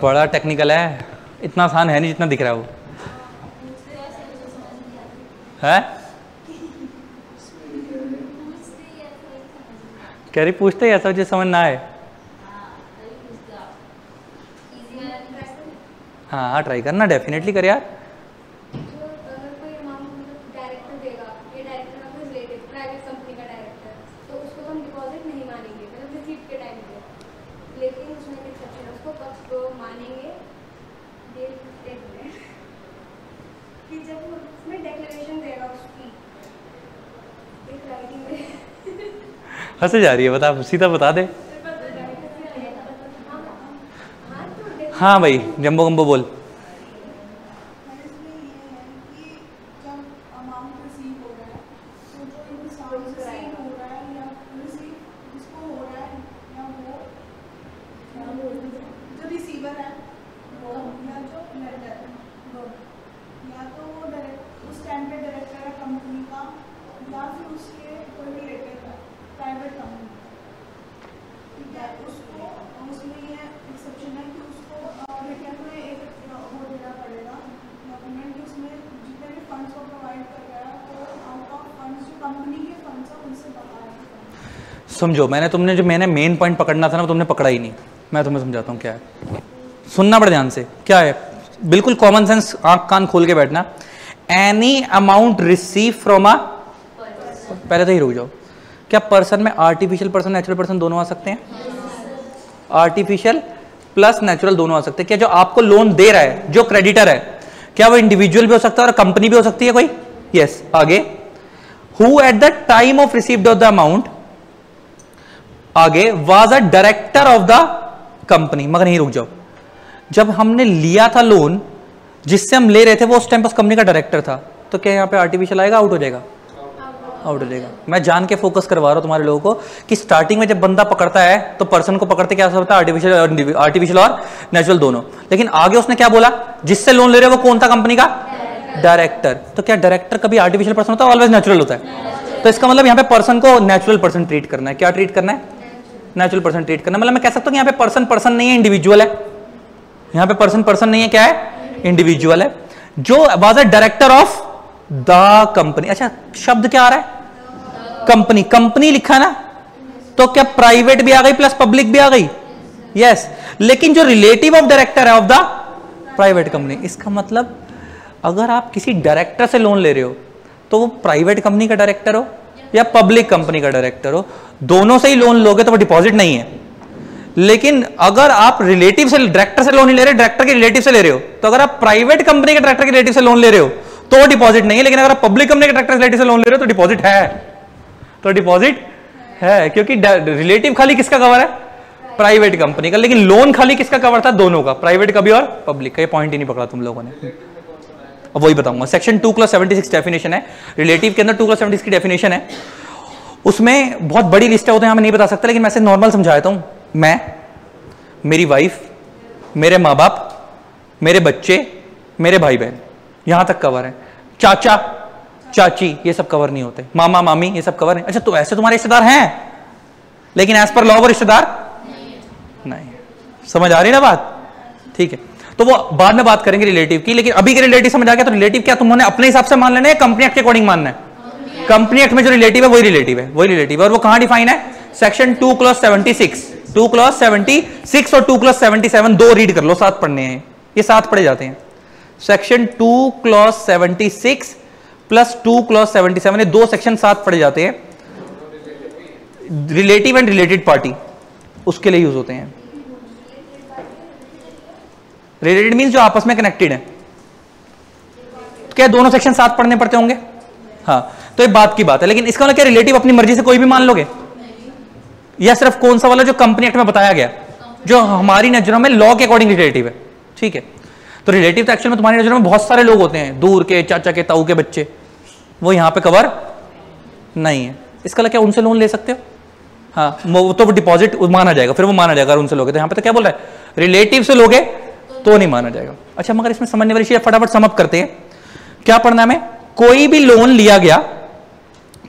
बड़ा टेक्निकल है, इतना आसान है नहीं जितना दिख रहा है वो है। कह रही पूछते ही ऐसा जो समझ ना आए। हाँ ट्राई करना, डेफिनेटली कर यार। हंसे जा रही है, बता सीधा बता दे। हाँ भाई जम्बो गम्बो बोल। समझो मैंने मेन पॉइंट पकड़ना था ना, तुमने पकड़ा ही नहीं। मैं तुम्हें समझाता हूँ क्या है, सुनना बड़े ध्यान से। क्या है, बिल्कुल कॉमन सेंस, आंख कान खोल के बैठना। Any amount receive from a, पहले तो ही रुक जाओ, क्या पर्सन में आर्टिफिशियल पर्सन नेचुरल पर्सन दोनों आ सकते हैं? आर्टिफिशियल प्लस नेचुरल दोनों आ सकते हैं। क्या जो आपको लोन दे रहा है, जो क्रेडिटर है, क्या वो इंडिविजुअल भी हो सकता है और कंपनी भी हो सकती है कोई? यस। आगे, who at the time of received of the amount, आगे was a director of the company. मगर नहीं, रुक जाओ, जब हमने लिया था लोन, जिससे हम ले रहे थे वो उस टाइम पर कंपनी का डायरेक्टर था, तो क्या यहां पे आर्टिफिशियल आएगा? आउट हो जाएगा? आउट हो जाएगा। मैं जान के फोकस करवा रहा हूं तुम्हारे लोगों को कि स्टार्टिंग में जब बंदा पकड़ता है तो पर्सन को पकड़ते क्या होता है? आर्टिफिशियल और नेचुरल दोनों। लेकिन आगे उसने क्या बोला? जिससे लोन ले रहे हो वो कौन था? कंपनी का डायरेक्टर। तो क्या डायरेक्टर कभी आर्टिफिशियल पर्सन होता है? ऑलवेज नेचुरल होता है। तो इसका मतलब यहां पे पर्सन को नेचुरल पर्सन ट्रीट करना है। क्या ट्रीट करना है? नेचुरल पर्सन ट्रीट करना। मतलब मैं कह सकता हूं कि यहां पे पर्सन पर्सन नहीं है, इंडिविजुअल है। यहां पे पर्सन पर्सन नहीं है, क्या है? इंडिविजुअल है, जो was a director of the company. अच्छा, शब्द क्या आ रहा है? कंपनी। कंपनी लिखा ना, तो क्या प्राइवेट भी आ गई प्लस पब्लिक भी आ गई? यस। लेकिन जो रिलेटिव ऑफ डायरेक्टर है ऑफ द प्राइवेट कंपनी, इसका मतलब अगर आप किसी डायरेक्टर से लोन ले रहे हो तो वो प्राइवेट कंपनी का डायरेक्टर हो या पब्लिक कंपनी का डायरेक्टर हो, दोनों से ही लोन लोगे तो वो डिपॉजिट नहीं है। लेकिन अगर आप रिलेटिव से, डायरेक्टर से लोन नहीं ले रहे, डायरेक्टर के रिलेटिव से ले रहे हो, तो अगर आप प्राइवेट कंपनी के डायरेक्टर के रिलेटिव से लोन ले रहे हो तो वो डिपॉजिट नहीं है। लेकिन अगर आप पब्लिक कंपनी के डायरेक्टर रिलेटिव से लोन ले रहे हो तो डिपॉजिट है। तो डिपॉजिट है, क्योंकि रिलेटिव खाली किसका कवर है? प्राइवेट कंपनी का। लेकिन लोन खाली किसका कवर था? दोनों का, प्राइवेट का भी और पब्लिक का। ये पॉइंट ही नहीं पकड़ा तुम लोगों ने। अब वही बताऊंगा। सेक्शन 2/76 डेफिनेशन है, रिलेटिव के अंदर 2/76 की डेफिनेशन है। उसमें बहुत बड़ी लिस्ट होते हैं, मैं नहीं बता सकता, लेकिन मैं से नॉर्मल समझा देता हूं। मैं, मेरी वाइफ, मेरे माँ बाप, मेरे बच्चे, मेरे भाई बहन, यहां तक कवर है। चाचा चाची ये सब कवर नहीं होते, मामा मामी ये सब कवर नहीं। अच्छा, तो ऐसे तुम्हारे रिश्तेदार हैं, लेकिन एज पर लॉ वो रिश्तेदार नहीं। समझ आ रही ना बात? ठीक है, तो वो बाद में बात करेंगे रिलेटिव की। लेकिन अभी के रिलेटिव समझ आ गया। तो रिलेटिव क्या तुमने अपने हिसाब से मान लेना है, कंपनी एक्ट के अकॉर्डिंग मानना है? कंपनी एक्ट में जो रिलेटिव है वही रिलेटिव है, वही रिलेटिव है। और वो कहां डिफाइन है? सेक्शन 2/76, 2/76 और 2/77, दो रीड कर लो, साथ पढ़ने हैं ये, साथ पढ़े जाते हैं। सेक्शन 2/76 प्लस 2/77, ये दो सेक्शन साथ पढ़े जाते हैं। रिलेटिव एंड रिलेटेड पार्टी उसके लिए यूज होते हैं। रिलेटेड मीन्स जो आपस में कनेक्टेड है। तो क्या दोनों सेक्शन साथ पढ़ने पड़ते होंगे? हाँ, तो ये बात की बात है। लेकिन इसका मतलब क्या रिलेटिव अपनी मर्जी से कोई भी मान लोगे, या सिर्फ कौन सा वाला जो कंपनी एक्ट में बताया गया, जो हमारी नजरों में लॉ के अकॉर्डिंग रिलेटिव है? ठीक है, तो रिलेटिव तो एक्चुअल में तुम्हारी नजरों में बहुत सारे लोग होते हैं, दूर के, चाचा के, ताऊ के बच्चे, वो यहां पे कवर नहीं है। इसका मतलब क्या उनसे लोन ले सकते हो? हाँ, वो तो डिपॉजिट माना जाएगा, फिर वो माना जाएगा उनसे लोगे। तो यहां पे तो क्या बोल रहा है? रिलेटिव से लोगे तो नहीं माना जाएगा। अच्छा, मगर इसमें समझने वाली चीज फटाफट समअप करते हैं। क्या पढ़ना है हमें? कोई भी लोन लिया गया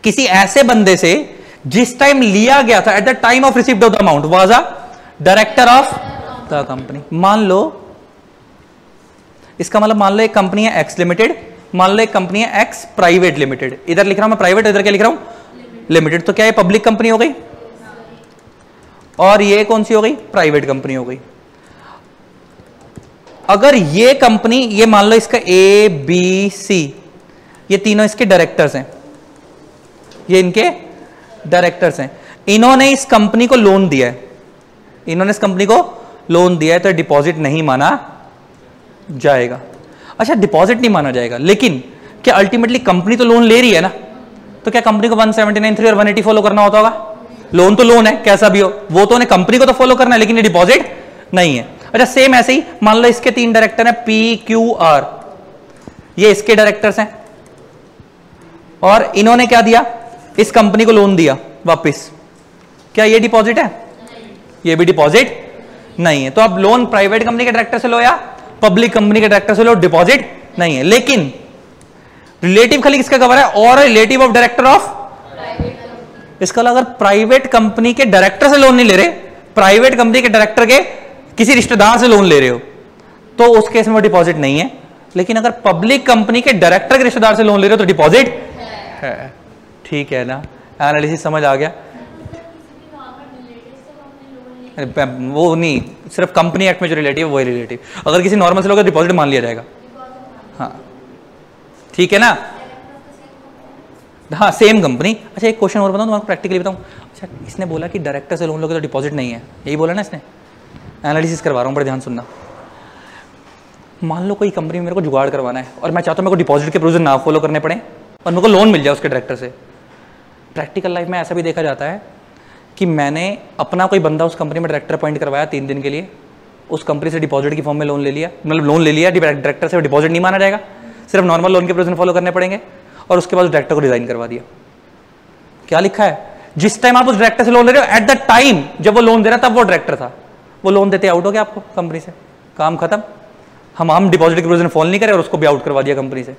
किसी ऐसे बंदे से जिस टाइम लिया गया था, eight the time of received of the amount was a director of the company. मान लो, इसका मतलब मान लो एक कंपनी है एक्स लिमिटेड, मान लो एक कंपनी है एक्स प्राइवेट लिमिटेड। इधर लिख रहा हूं मैं प्राइवेट, इधर क्या लिख रहा हूं? लिमिटेड। तो क्या ये पब्लिक कंपनी हो गई और ये कौन सी हो गई? प्राइवेट कंपनी हो गई। अगर ये कंपनी, ये मान लो इसका ए बी सी, ये तीनों इसके डायरेक्टर्स हैं, ये इनके डायरेक्टर्स हैं, इन्होंने इस कंपनी को लोन दिया है, इन्होंने इस कंपनी को लोन दिया है, तो डिपॉजिट नहीं माना जाएगा। अच्छा, डिपॉजिट नहीं माना जाएगा, लेकिन क्या अल्टीमेटली कंपनी तो लोन ले रही है ना, तो क्या कंपनी को 179(3) और 180 फॉलो करना होता होगा? लोन तो लोन है कैसा भी हो, वो तो उन्हें कंपनी को तो फॉलो करना है, लेकिन ये डिपॉजिट नहीं है। अच्छा सेम ऐसे ही मान लो इसके 3 डायरेक्टर हैं PQR, ये इसके डायरेक्टर्स हैं और इन्होंने क्या दिया, इस कंपनी को लोन दिया वापस, क्या ये डिपॉजिट है? ये भी डिपॉजिट नहीं है। तो अब लोन प्राइवेट कंपनी के डायरेक्टर से लो या पब्लिक कंपनी के डायरेक्टर से लो, डिपॉजिट नहीं है। लेकिन रिलेटिव खाली किसका कवर है? और रिलेटिव ऑफ डायरेक्टर ऑफ, इसका अगर प्राइवेट कंपनी के डायरेक्टर से लोन नहीं ले रहे, प्राइवेट कंपनी के डायरेक्टर के किसी रिश्तेदार से लोन ले रहे हो, तो उस केस में वो डिपॉजिट नहीं है। लेकिन अगर पब्लिक कंपनी के डायरेक्टर के रिश्तेदार से लोन ले रहे हो तो डिपॉजिट है। ठीक है ना, एनालिसिस समझ आ गया? वो नहीं, सिर्फ कंपनी एक्ट में जो रिलेटिव वही रिलेटिव, अगर किसी नॉर्मल से लोग डिपॉजिट मान लिया जाएगा। हाँ ठीक है ना, हाँ सेम कंपनी। अच्छा एक क्वेश्चन और बताऊं तुम्हारा, प्रैक्टिकली बताऊं। अच्छा इसने बोला कि डायरेक्टर से लोन लोगे तो डिपॉजिट नहीं है, यही बोला ना इसने? एनालिसिस करवा रहा हूँ, बड़े ध्यान सुनना। मान लो कोई कंपनी में मेरे को जुगाड़ करवाना है और मैं चाहता हूँ मेरे को डिपॉजिट के प्रोविजन ना फॉलो करने पड़े और मेरे को लोन मिल जाए उसके डायरेक्टर से। प्रैक्टिकल लाइफ में ऐसा भी देखा जाता है कि मैंने अपना कोई बंदा उस कंपनी में डायरेक्टर अपॉइंट करवाया 3 दिन के लिए, उस कंपनी से डिपॉजिट की फॉर्म में लोन ले लिया, मतलब लोन ले लिया, डायरेक्टर से डिपॉजिट नहीं माना जाएगा, सिर्फ नॉर्मल लोन के प्रोविजन फॉलो करने पड़ेंगे, और उसके बाद उस डायरेक्टर को रिजाइन करवा दिया। क्या लिखा है? जिस टाइम आप उस डायरेक्टर से लोन ले रहे हो, एट द टाइम जब वो लोन दे रहा तब वो डायरेक्टर था, वो लोन देते आउट हो गया आपको कंपनी से, काम खत्म। हम डिपॉजिट के प्रोविजन फॉलो नहीं करे और उसको भी आउट करवा दिया कंपनी से।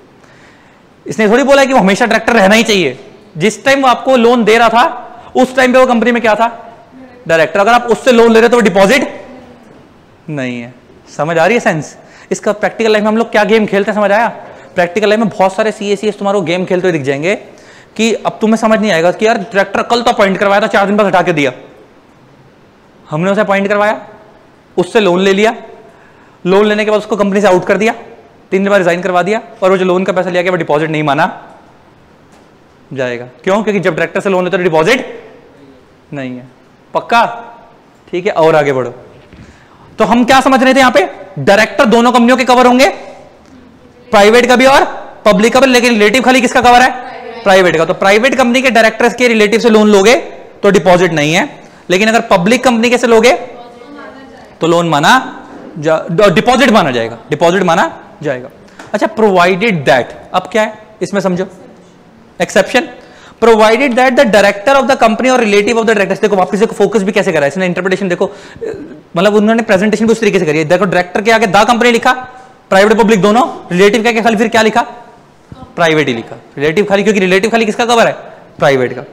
इसने थोड़ी बोला कि वो हमेशा डायरेक्टर रहना ही चाहिए, जिस टाइम वो आपको लोन दे रहा था उस टाइम पे वो कंपनी में क्या था? डायरेक्टर। अगर आप उससे लोन ले रहे हो तो वो डिपॉजिट नहीं है। समझ आ रही है सेंस? इसका प्रैक्टिकल लाइफ में हम लोग क्या गेम खेलते हैं, समझ आया? प्रैक्टिकल लाइफ में बहुत सारे CA तुम्हारे गेम खेलते हुए दिख जाएंगे कि अब तुम्हें समझ नहीं आएगा कि यार डायरेक्टर कल तो अपॉइंट करवाया था, 4 दिन बाद हटा के दिया, हमने उसे अपॉइंट करवाया, उससे लोन ले लिया, लोन लेने के बाद उसको कंपनी से आउट कर दिया, 3 दिन बाद रिजाइन करवा दिया, और वो जो लोन का पैसा लिया गया वो डिपॉजिट नहीं माना जाएगा। क्यों? क्योंकि जब डायरेक्टर से लोन लेते तो डिपॉजिट नहीं है। पक्का? ठीक है, और आगे बढ़ो। तो हम क्या समझ रहे थे यहां पे? डायरेक्टर दोनों कंपनियों के कवर होंगे, प्राइवेट का भी और पब्लिक का भी, लेकिन रिलेटिव खाली किसका कवर है? प्राइवेट का। तो प्राइवेट कंपनी के डायरेक्टर्स के रिलेटिव से लोन लोगे तो डिपॉजिट नहीं है, लेकिन अगर पब्लिक कंपनी के से लोगे तो लोन माना, डिपॉजिट माना जाएगा, डिपॉजिट माना जाएगा। अच्छा प्रोवाइडेड दैट, अब क्या है इसमें समझो, exception. Provided that the director of the company और रिलेटिव ऑफ द डायरेक्टर, देखो वापस से फोकस भी कैसे करा है इसने, इंटरप्रिटेशन देखो, मतलब उन्होंने प्रेजेंटेशन भी उस तरीके से करी है। देखो डायरेक्टर के आगे द कंपनी लिखा, प्राइवेट पब्लिक दोनों, रिलेटिव के आगे खाली फिर क्या लिखा? प्राइवेट ही लिखा, रिलेटिव खाली, क्योंकि रिलेटिव खाली किसका कवर है? प्राइवेट का।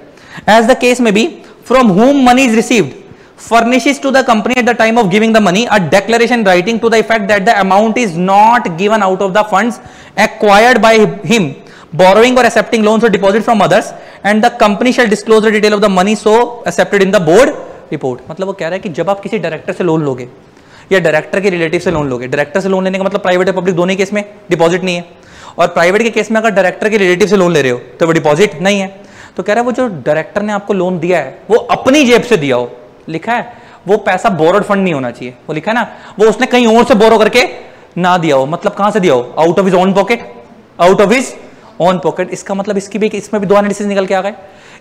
एज द केस में बी, फ्रॉम हुम money is received furnishes to the company at the time of giving the money a declaration writing to the effect that the amount is not given out of the funds acquired by him borrowing or accepting loans or deposit from others, and the company shall disclose the detail of the money so accepted in the board report। मतलब वो कह रहा है कि जब आप किसी director से लोन लोगे या डायरेक्टर के रिलेटिव से लोन लोगे, डायरेक्टर से लोन लेने का मतलब प्राइवेट और पब्लिक दोनों केस में डिपॉजिट नहीं है, और प्राइवेट के केस में अगर डायरेक्टर के रिलेटिव से लोन ले रहे हो तो वो डिपॉजिट नहीं है। तो कह रहा है वो जो डायरेक्टर ने आपको लोन दिया है वो अपनी जेब से दिया हो, लिखा है वो पैसा बोरोड फंड नहीं होना चाहिए, वो लिखा है ना, वो उसने कहीं और से बोरो करके ना दिया हो, मतलब कहां से दिया हो? Out of his own pocket, out of his own pocket. इसका मतलब इसकी भी, इसमें भी 2 एनालिसिस निकल के आ गए।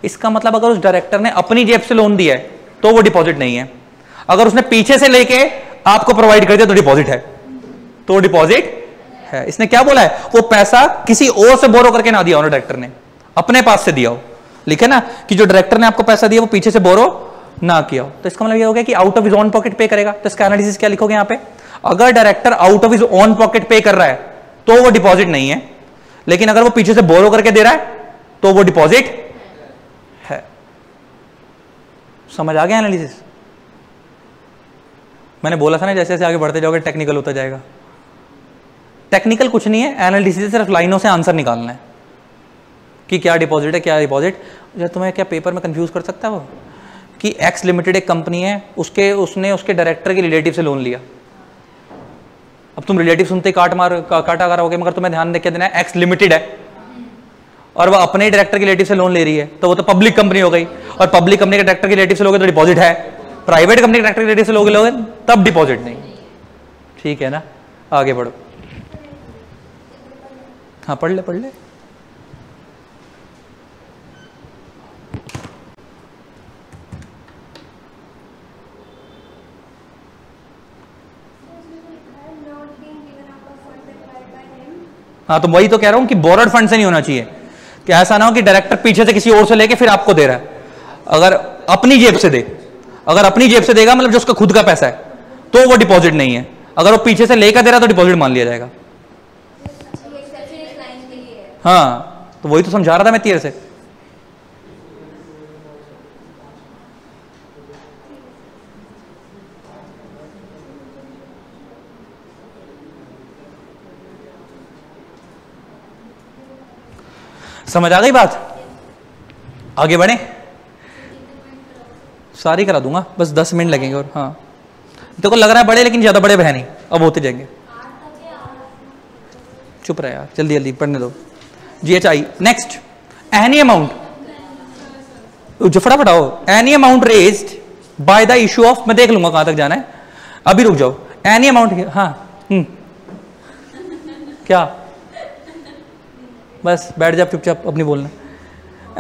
इसका मतलब अगर उस डायरेक्टर ने अपनी जेब से लोन दिया है तो वो डिपॉजिट नहीं है, अगर उसने पीछे से लेके आपको प्रोवाइड कर दिया तो डिपॉजिट है, तो डिपॉजिट है। इसने क्या बोला है? वो पैसा किसी और से बोरो करके ना दिया हो, डायरेक्टर ने अपने पास से दिया हो, लिखे ना कि जो डायरेक्टर ने आपको पैसा दिया वो पीछे से बोरो ना किया हो। तो इसका मतलब ये हो गया कि out of his own pocket पे करेगा। तो इसका एनालिसिस क्या लिखोगे यहां पे? अगर director out of his own pocket पे कर रहा है तो वो डिपॉजिट नहीं है, लेकिन अगर वो पीछे से बोरो करके दे रहा है तो वो डिपॉजिट है। समझ आ गया एनालिसिस? मैंने बोला था ना जैसे जैसे आगे बढ़ते जाओगे टेक्निकल होता जाएगा। टेक्निकल कुछ नहीं है, एनालिसिस सिर्फ लाइनों से आंसर निकालना है कि क्या डिपॉजिट है, क्या डिपॉजिट। तुम्हें क्या पेपर में कंफ्यूज कर सकता है वो कि एक्स लिमिटेड एक कंपनी है, उसने उसके डायरेक्टर के रिलेटिव से लोन लिया। अब तुम रिलेटिव सुनते ही काटा करोगे, मगर तुम्हें ध्यान देके देना है एक्स लिमिटेड है और वो अपने डायरेक्टर के रिलेटिव से लोन ले रही है, तो वो तो पब्लिक कंपनी हो गई, और पब्लिक कंपनी के डायरेक्टर के रिलेटिव से लोगे तो डिपॉजिट है। प्राइवेट कंपनी के डायरेक्टर के रिलेटिव से लोगे तब डिपॉजिट नहीं। ठीक है ना, आगे बढ़ो। हाँ पढ़ ले। हाँ, तो वही तो कह रहा हूं कि बोरोड फंड से नहीं होना चाहिए, कि ऐसा ना हो कि डायरेक्टर पीछे से किसी और से लेके फिर आपको दे रहा है। अगर अपनी जेब से दे, अगर अपनी जेब से देगा मतलब जो उसका खुद का पैसा है, तो वो डिपॉजिट नहीं है। अगर वो पीछे से लेकर दे रहा तो डिपॉजिट मान लिया जाएगा। हाँ, तो वही तो समझा रहा था मैं तेरे से। समझ आ गई बात? आगे बढ़े, सारी करा दूंगा, बस 10 मिनट लगेंगे। और हाँ, देखो लग रहा है बड़े, लेकिन ज्यादा बड़े है नहीं, अब होते जाएंगे। चुप रहे यार, जल्दी जल्दी पढ़ने दो। GHI नेक्स्ट, एनी अमाउंट, जो फटाफट आओ, any amount raised by the issue of, मैं देख लूंगा कहां तक जाना है, अभी रुक जाओ। एनी अमाउंट, हाँ क्या, बस बैठ जा चुपचाप, अपनी बोलना।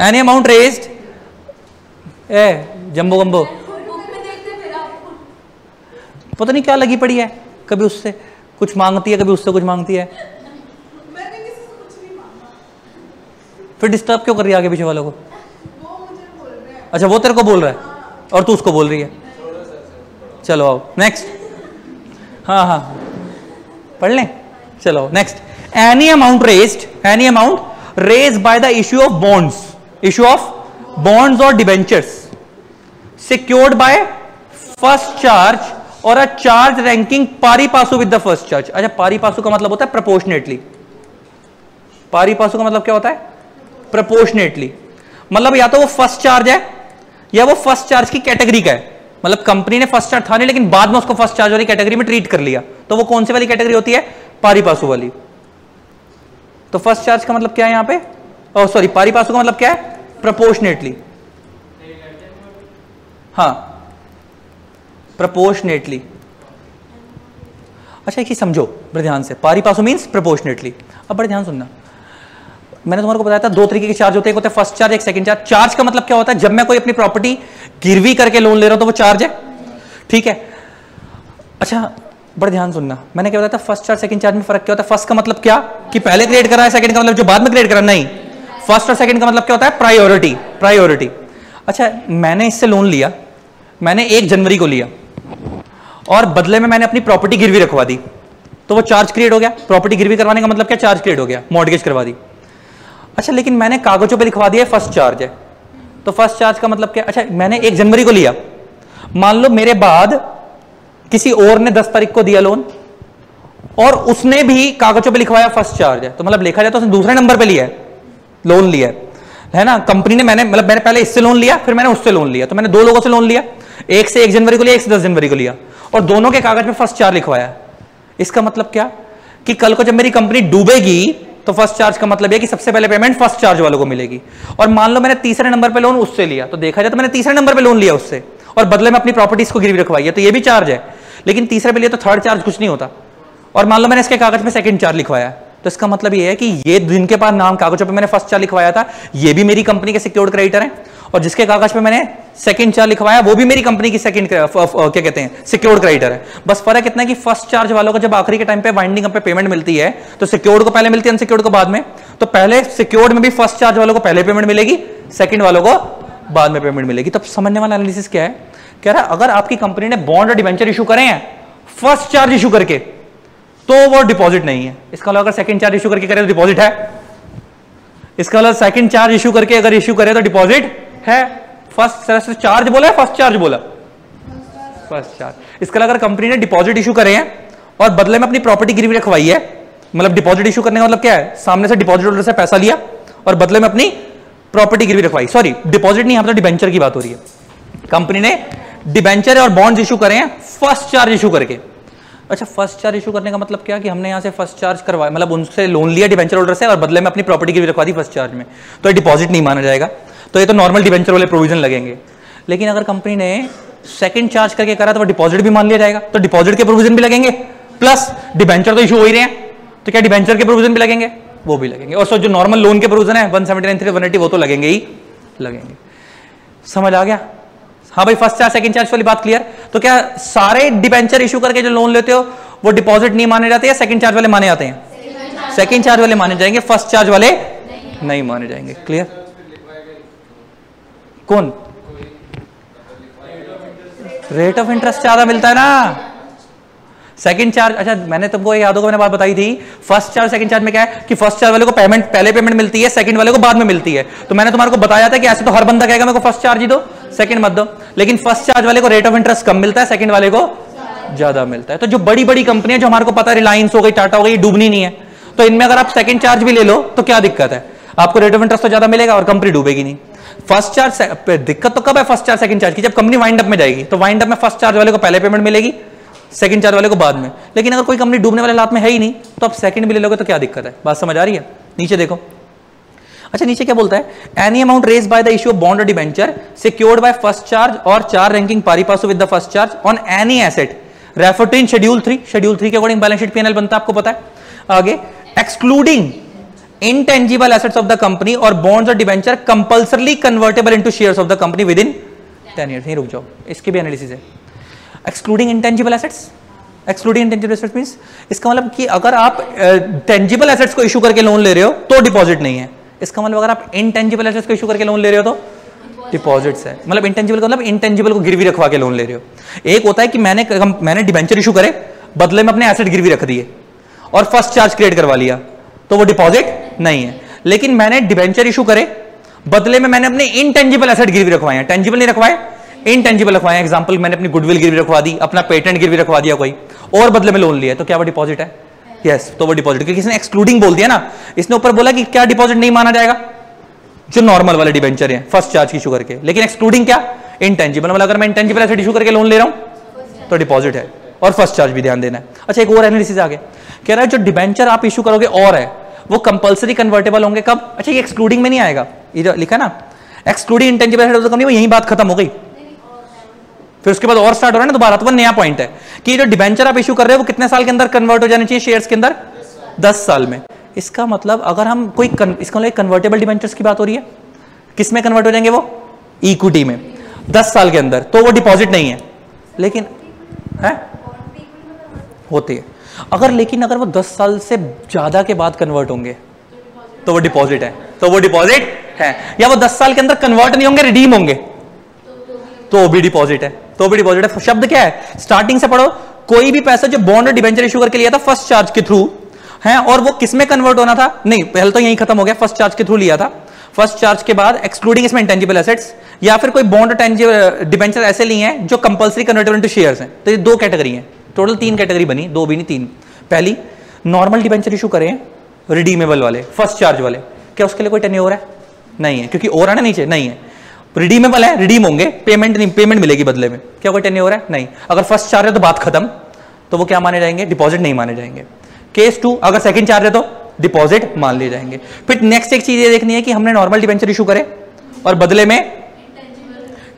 एनी अमाउंट रेज्ड, ए जंबो गंबो, पता नहीं क्या लगी पड़ी है, कभी उससे कुछ मांगती है, कभी उससे कुछ मांगती है। फिर डिस्टर्ब क्यों कर रही है आगे पीछे वालों को? अच्छा, वो तेरे को बोल रहा है और तू उसको बोल रही है। चलो आओ नेक्स्ट। हाँ हाँ पढ़ लें, चलो next. Any amount raised, any amount raised by the issue of bonds, issue of bonds और debentures secured by first charge और a charge ranking pari passu with the first charge. अच्छा, पारी पासु का मतलब होता है प्रोपोर्शनेटली। पारी पासु का मतलब क्या होता है? प्रोपोर्शनेटली। मतलब या तो वो फर्स्ट चार्ज है या वो फर्स्ट चार्ज की कैटेगरी का है। मतलब कंपनी ने फर्स्ट चार्ज था नहीं, लेकिन बाद में उसको फर्स्ट चार्ज वाली कैटेगरी में ट्रीट कर लिया, तो वो कौन सी वाली कैटेगरी होती है? पारी पासु वाली। तो फर्स्ट चार्ज का मतलब क्या है यहां पे? ओह सॉरी, पारी पासु का मतलब क्या है? प्रोपोर्शनेटली। हाँ, प्रोपोर्शनेटली। अच्छा, एक ही समझो बड़े ध्यान से, पारी पासु मींस प्रोपोर्शनेटली। अब बड़े ध्यान सुनना, मैंने तुम्हारे को बताया था दो तरीके के चार्ज होते हैं, एक होता है फर्स्ट चार्ज, एक सेकंड चार्ज। चार्ज का मतलब क्या होता है? जब मैं कोई अपनी प्रॉपर्टी गिरवी करके लोन ले रहा हूं तो वो चार्ज है, ठीक है। अच्छा बड़े ध्यान सुनना, मैंने क्या बताया था? फर्स्ट चार्ज सेकंड चार्ज में फर्क क्या होता है? फर्स्ट का मतलब क्या कि पहले क्रिएट करा है, सेकंड का मतलब जो बाद में क्रिएट करा। नहीं, फर्स्ट और सेकंड का मतलब क्या होता है? Priority, priority. अच्छा, मैंने इससे लोन लिया, मैंने 1 जनवरी को लिया और बदले में मैंने अपनी प्रॉपर्टी गिरवी रखवा दी, तो वो चार्ज क्रिएट हो गया। प्रॉपर्टी गिरवी करवाने का मतलब क्या? चार्ज क्रिएट हो गया, मॉर्गेज करवा दी। अच्छा, लेकिन मैंने कागजों पे लिखवा दिया फर्स्ट चार्ज है, तो फर्स्ट चार्ज का मतलब क्या? अच्छा, मैंने 1 जनवरी को लिया, मान लो मेरे बाद किसी और ने 10 तारीख को दिया लोन और उसने भी कागजों पे लिखवाया फर्स्ट चार्ज है, तो मतलब देखा जाए तो उसने दूसरे नंबर पे लिया है, लोन लिया है ना कंपनी ने। मैंने पहले इससे लोन लिया, फिर मैंने उससे लोन लिया, तो मैंने 2 लोगों से लोन लिया, एक से 1 जनवरी को लिया, एक से 10 जनवरी को लिया, और दोनों के कागज पे फर्स्ट चार्ज लिखवाया। इसका मतलब क्या कि कल को जब मेरी कंपनी डूबेगी तो फर्स्ट चार्ज का मतलब है कि सबसे पहले पेमेंट फर्स्ट चार्ज वालों को मिलेगी। और मान लो मैंने तीसरे नंबर पे लोन उससे लिया, तो देखा जाए तो मैंने तीसरे नंबर पे लोन लिया उससे और बदले में अपनी प्रॉपर्टीज को गिरवी रखवाई है, तो ये भी चार्ज है। लेकिन तीसरे पे लिया तो थर्ड चार्ज कुछ नहीं होता। और मान लो मैंने इसके कागज में सेकंड चार्ज लिखवाया, तो इसका मतलब ये है कि ये जिनके पास नाम कागजों पे मैंने फर्स्ट चार्ज लिखवाया था, ये भी मेरी कंपनी के सिक्योर्ड क्रेडिटर हैं, और जिसके कागज पे मैंने सेकंड चार्ज लिखवाया वो भी मेरी कंपनी की सेकंड क्या कहते हैं सिक्योर्ड क्रेडिटर है। बस फर्क इतना है कि फर्स्ट चार्ज वालों को जब आखिरी के टाइम पे वाइंडिंग अप पे पेमेंट मिलती है तो सिक्योर्ड को पहले मिलती है, अनसिक्योर्ड को बाद में। तो पहले सिक्योर्ड में भी फर्स्ट चार्ज वालों को पहले पेमेंट मिलेगी, सेकंड वालों को बाद में पेमेंट मिलेगी। तब समझने वाला एनालिसिस क्या है? कह रहा है अगर आपकी कंपनी ने बॉन्ड और डिबेंचर इशू करे हैं फर्स्ट चार्ज इशू करके तो वो डिपॉजिट नहीं है। इसका मतलब अगर सेकंड चार्ज इशू करके करे तो डिपॉजिट है। इसका मतलब सेकंड चार्ज इशू करके अगर इशू करे तो डिपॉजिट है। फर्स्ट चार्ज बोला है, फर्स्ट चार्ज बोला? First charge. इसका अगर कंपनी ने डिपॉजिट इशू करे हैं और बदले में अपनी प्रॉपर्टी गिरवी रखवाई है, मतलब डिपॉजिट इशू करने का मतलब क्या है? सामने से डिपॉजिट होल्डर से पैसा लिया और बदले में अपनी प्रॉपर्टी गिरवी रखवाई। सॉरी, डिपॉजिट नहीं, यहां पर डिबेंचर की बात हो रही है। कंपनी ने डिबेंचर और बॉन्ड्स इशू करे हैं फर्स्ट चार्ज इशू करके। अच्छा, फर्स्ट चार्ज इशू करने का मतलब क्या कि हमने यहां से फर्स्ट चार्ज करवाया, मतलब उनसे लोन लिया डिबेंचर होल्डर से और बदले में अपनी प्रॉपर्टी गिरवी रखवा दी फर्स्ट चार्ज में, तो ये डिपॉजिट नहीं माना जाएगा। तो ये तो नॉर्मल डिबेंचर वाले प्रोविजन लगेंगे। लेकिन अगर कंपनी ने सेकंड चार्ज करके करा तो वो डिपॉजिट भी मान लिया जाएगा, तो डिपॉजिट के प्रोविजन भी लगेंगे, प्लस डिबेंचर तो इशू हो ही रहे हैं तो क्या डिबेंचर के प्रोविजन भी लगेंगे? वो भी लगेंगे। और सो जो नॉर्मल लोन के प्रोविजन है 179, 180 वो तो लगेंगे ही लगेंगे। समझ आ गया? हाँ भाई, फर्स्ट चार्ज सेकंड चार्ज वाली बात क्लियर? तो क्या सारे डिबेंचर इशू करके जो लोन लेते हो वो डिपॉजिट नहीं माने जाते या सेकंड चार्ज वाले माने जाते हैं? सेकंड चार्ज वाले माने जाएंगे, फर्स्ट चार्ज वाले नहीं माने जाएंगे। क्लियर? कौन? रेट ऑफ इंटरेस्ट ज्यादा मिलता है ना सेकंड चार्ज। अच्छा मैंने तुमको याद होगा मैंने बात बताई थी, फर्स्ट चार्ज सेकंड चार्ज में क्या है कि फर्स्ट चार्ज वाले को पेमेंट पहले पेमेंट मिलती है, सेकंड वाले को बाद में मिलती है। तो मैंने तुम्हारे को बताया था कि ऐसे तो हर बंदा कहेगा मेरे को फर्स्ट चार्ज ही दो, सेकंड मत दो, लेकिन फर्स्ट चार्ज वाले को रेट ऑफ इंटरेस्ट कम मिलता है, सेकंड वाले को ज्यादा मिलता है। तो जो बड़ी बड़ी कंपनियां जो हमारे को पता है रिलायंस हो गई, टाटा हो गई, डूबनी नहीं है, तो इनमें अगर आप सेकंड चार्ज भी ले लो तो क्या दिक्कत है, आपको रेट ऑफ इंटरेस्ट तो ज्यादा मिलेगा और कंपनी डूबेगी नहीं। फर्स्ट चार्ज दिक्कत तो कब है फर्स्ट चार्ज सेकंड चार्ज की, जब कंपनी वाइंड अप में जाएगी, तो वाइंड अप में फर्स्ट चार्ज वाले को पहले पेमेंट मिलेगी, सेकंड चार्ज वाले को बाद में। लेकिन अगर कोई कंपनी डूबने वाले हालात में है ही नहीं तो आप सेकंड भी ले लोगे तो क्या दिक्कत है। बात समझ आ रही है? नीचे देखो। अच्छा नीचे क्या बोलता है, any amount raise by the issue of bond और debenture secured by first charge और 4 ranking pari passu with the first charge on any asset refer to in schedule 3। Schedule 3 के अकॉर्डिंग बैलेंस शीट पीएनएल बनता है, आपको पता है। आगे excluding intangible assets of the company or bonds or debenture compulsorily convertible into shares of the company within 10 years। नहीं रुक जाओ, इसके भी एनालिसिस है। Excluding intangible assets, excluding intangible assets means इसका मतलब कि अगर आप टेंजिबल एसेट्स को इशू करके लोन ले रहे हो तो डिपॉजिट नहीं है। इसका मतलब अगर आप इंटेंजिबल एसेट्स को इशू करके लोन ले रहे हो तो डिपॉजिट्स है। मतलब इंटेंजिबल का मतलब इंटेंजिबल को गिरवी रखवा के लोन ले रहे हो। एक होता है कि मैंने डिबेंचर इशू करे, बदले में अपने एसेट गिरवी रख दिए और फर्स्ट चार्ज क्रिएट करवा लिया, तो वो डिपॉजिट नहीं है। लेकिन मैंने डिबेंचर इशू करे, बदले में मैंने अपने इनटेंजिबल एसेट गिरवी रखवाए हैं, टेंजिबल नहीं रखवाए, इनटेंजिबल रखवाए। एग्जांपल मैंने अपनी गुडविल गिरवी रखवा दी, अपना पेटेंट गिरवी रखवा दिया कोई, और बदले में लोन लिया, तो क्या वो डिपॉजिट है? यस, तो वो डिपॉजिट। क्योंकि इसने एक्सक्लूडिंग बोल दिया ना, इसने ऊपर बोला कि क्या डिपॉजिट नहीं माना जाएगा, जो नॉर्मल वाले डिबेंचर है फर्स्ट चार्ज इशू करके, लेकिन एक्सक्लूडिंग क्या? इंटेंजिबल। मतलब अगर मैं इंटेंजिबल एसेट इशू करके लोन ले रहा हूं तो डिपॉजिट है, और फर्स्ट चार्ज भी ध्यान देना है। अच्छा एक और एनालिसिस आ गया, कह रहा है जो डिबेंचर आप इशू करोगे और है वो कंपलसरी कन्वर्टेबल होंगे कब? अच्छा ये एक्सक्लूडिंग में नहीं आएगा, इधर लिखा ना excluding intangible asset of the company, वो यही बात खत्म हो गई। फिर उसके बाद और स्टार्ट हो रहा है ना दोबारा, तो वो नया पॉइंट है कि जो डिबेंचर आप इशू कर रहे हो वो कितने साल के अंदर कन्वर्ट हो जाने चाहिए शेयर्स के अंदर? 10 साल में। इसका मतलब अगर हम कोई इसका मतलब कन्वर्टेबल डिबेंचर्स की बात हो रही है, किस में कन्वर्ट हो जाएंगे वो? इक्विटी में, 10 साल के अंदर, तो वो डिपॉजिट नहीं है। लेकिन है होती है अगर, लेकिन अगर वो 10 साल से ज्यादा के बाद कन्वर्ट होंगे तो वो डिपॉजिट है, तो वो डिपॉजिट है। या वो 10 साल के अंदर कन्वर्ट नहीं होंगे, रिडीम होंगे, तो भी डिपॉजिट है, तो भी डिपॉजिट है। शब्द क्या है? स्टार्टिंग से पढ़ो, कोई भी पैसा जो बॉन्ड और डिबेंचर इशू करके लिया था फर्स्ट चार्ज के थ्रू है, और वो किस में कन्वर्ट होना था? नहीं, पहले तो यही खत्म हो गया, फर्स्ट चार्ज के थ्रू लिया था, फर्स्ट चार्ज के बाद एक्सक्लूडिंग इसमें इंटेंजिबल एसेट्स, या फिर कोई बॉन्ड और डिबेंचर ऐसे लिए हैं जो कंपल्सरी कन्वर्टेबल इनटू शेयर्स हैं। तो ये 2 कैटेगरी हैं, टोटल 3 कैटेगरी बनी, 2 भी नहीं 3। पहली, नॉर्मल डिबेंचर इशू करें रिडीमेबल वाले फर्स्ट चार्ज वाले, क्या उसके लिए कोई टेन्योर है? नहीं है, क्योंकि और है ना नीचे, नहीं है। रिडीमेबल है, रिडीम होंगे, पेमेंट नहीं, पेमेंट मिलेगी बदले में, क्या कोई टेन्योर है? नहीं। अगर फर्स्ट चार्ज है तो बात खत्म, तो वो क्या माने जाएंगे? डिपॉजिट नहीं माने जाएंगे। केस 2, अगर सेकंड चार्ज है तो डिपॉजिट मान लिए जाएंगे। फिर नेक्स्ट एक चीज ये देखनी है कि हमने नॉर्मल डिबेंचर इशू करे और बदले में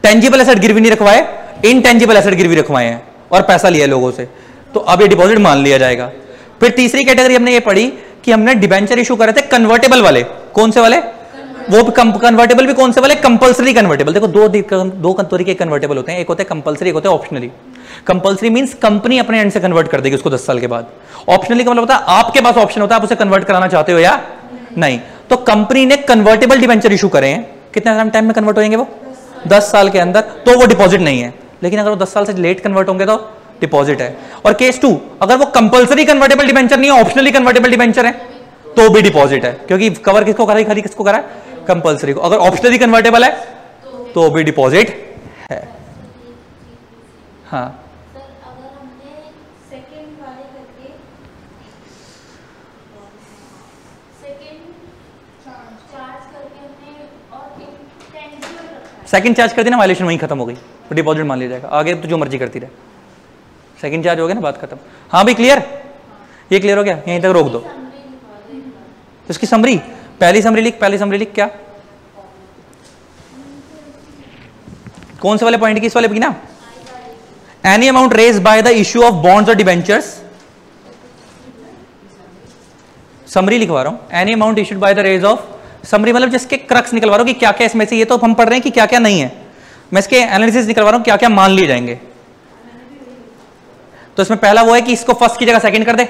टेंजिबल एसेट गिरवी नहीं रखवाए, इनटेंजिबल एसेट गिरवी रखवाए हैं और पैसा लिया लोगों से, तो अब ये डिपॉजिट मान लिया जाएगा। फिर तीसरी कैटेगरी हमने ये पढ़ी कि हमने डिबेंचर इशू करे थे कन्वर्टेबल वाले, कौन से वाले? वो कन्वर्टेबल भी कौन से वाले? Compulsory convertible. देखो दो तरीके के कन्वर्टेबल होते हैं, एक होते हैं कंपल्सरी, एक होते हैं ऑप्शनली। कंपल्सरी मींस कंपनी अपने एंड से कन्वर्ट कर देगी उसको 10 साल के बाद। ऑप्शनली का मतलब होता है आपके पास ऑप्शन होता है, आप उसे कन्वर्ट कराना चाहते हो या नहीं। तो कंपनी ने कन्वर्टेबल डिबेंचर इशू करे हैं, कितने टाइम में कन्वर्ट होंगे वो? 10 साल के अंदर, तो वो डिपॉजिट नहीं है। लेकिन अगर वो 10 साल से लेट कन्वर्ट होंगे तो डिपॉजिट है। और केस 2, अगर वो कंपल्सरी कन्वर्टेबल डिबेंचर नहीं है, ऑप्शनली कन्वर्टेबल डिबेंचर है, तो भी डिपॉजिट है, क्योंकि कवर किसको करा है? खाली किसको करा है? कंपल्सरी को। अगर ऑप्शनली कन्वर्टेबल है तो भी डिपॉजिट है। हाँ, सेकंड चार्ज कर देना, वायलेशन वहीं खत्म हो गई, तो डिपॉजिट मान लिया जाएगा। आगे तो जो मर्जी करती रहे, सेकंड चार्ज हो गया ना, बात खत्म। हाँ भाई क्लियर? ये क्लियर हो गया? यहीं तक रोक दो। तो इसकी समरी, पहली समरी लिख, पहली समरी लिख। क्या कौन से वाले पॉइंट की? इस वाले की ना, any amount raise by the issue of bonds और डिबेंचर्स। समरी लिखवा रहा हूं, any amount issued by the raise of, summary मतलब जिसके क्रक्स निकलवा रहा हूं कि क्या क्या इसमें से, ये तो हम पढ़ रहे हैं कि क्या क्या नहीं है, मैं इसके एनालिसिस निकलवा रहा हूं क्या क्या मान लिए जाएंगे। तो इसमें पहला वो है कि इसको फर्स्ट की जगह सेकंड कर दे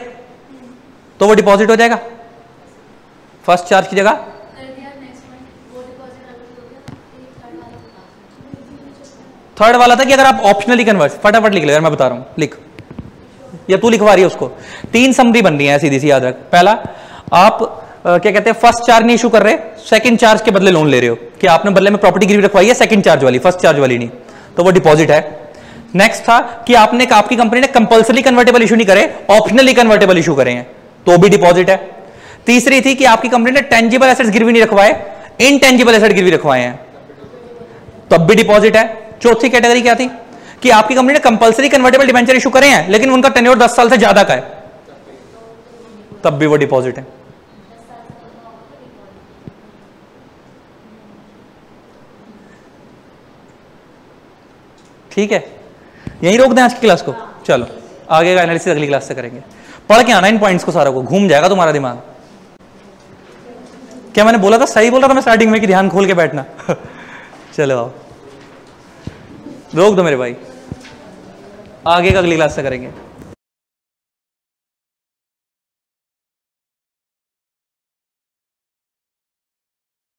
तो वो डिपॉजिट हो जाएगा, फर्स्ट चार्ज की जगह थर्ड वाला था कि अगर आप ऑप्शनली कन्वर्ट, फटाफट लिख ले, मैं बता रहा हूं, लिख, या तू लिखवा रही है उसको। 3 समरी बन रही है सीधी सी, याद रख। पहला, आप क्या कहते हैं, फर्स्ट चार्ज नहीं इशू कर रहे, सेकंड चार्ज के बदले लोन ले रहे हो, कि आपने बदले में प्रॉपर्टी गिरवी रखवाई है सेकंड चार्ज वाली, फर्स्ट चार्ज वाली नहीं, तो वो डिपॉजिट है। नेक्स्ट था कि आपकी कंपनी ने कंपल्सरी कन्वर्टेबल इशू नहीं करे, ऑप्शनली कन्वर्टेबल इशू करे हैं, तो भी डिपॉजिट है। तीसरी थी कि आपकी कंपनी ने टेंजिबल एसेट्स गिरवी नहीं रखवाए, इनटेंजिबल एसेट गिरवी रखवाए हैं, तब भी डिपॉजिट है। चौथी कैटेगरी क्या थी कि आपकी कंपनी ने कंपल्सरी कन्वर्टेबल डिबेंचर इशू करे हैं लेकिन उनका टेन्योर 10 साल से ज्यादा का है, तब भी वो डिपॉजिट है। ठीक है, यही रोक दें आज की क्लास को। चलो आगे का एनालिसिस अगली क्लास से करेंगे। पढ़ के आना इन पॉइंट्स को, सारा को घूम जाएगा तुम्हारा दिमाग। क्या मैंने बोला था, सही बोल रहा था मैं स्टार्टिंग में कि ध्यान खोल के बैठना। चलो आओ, रोक दो मेरे भाई, आगे का अगली क्लास से करेंगे।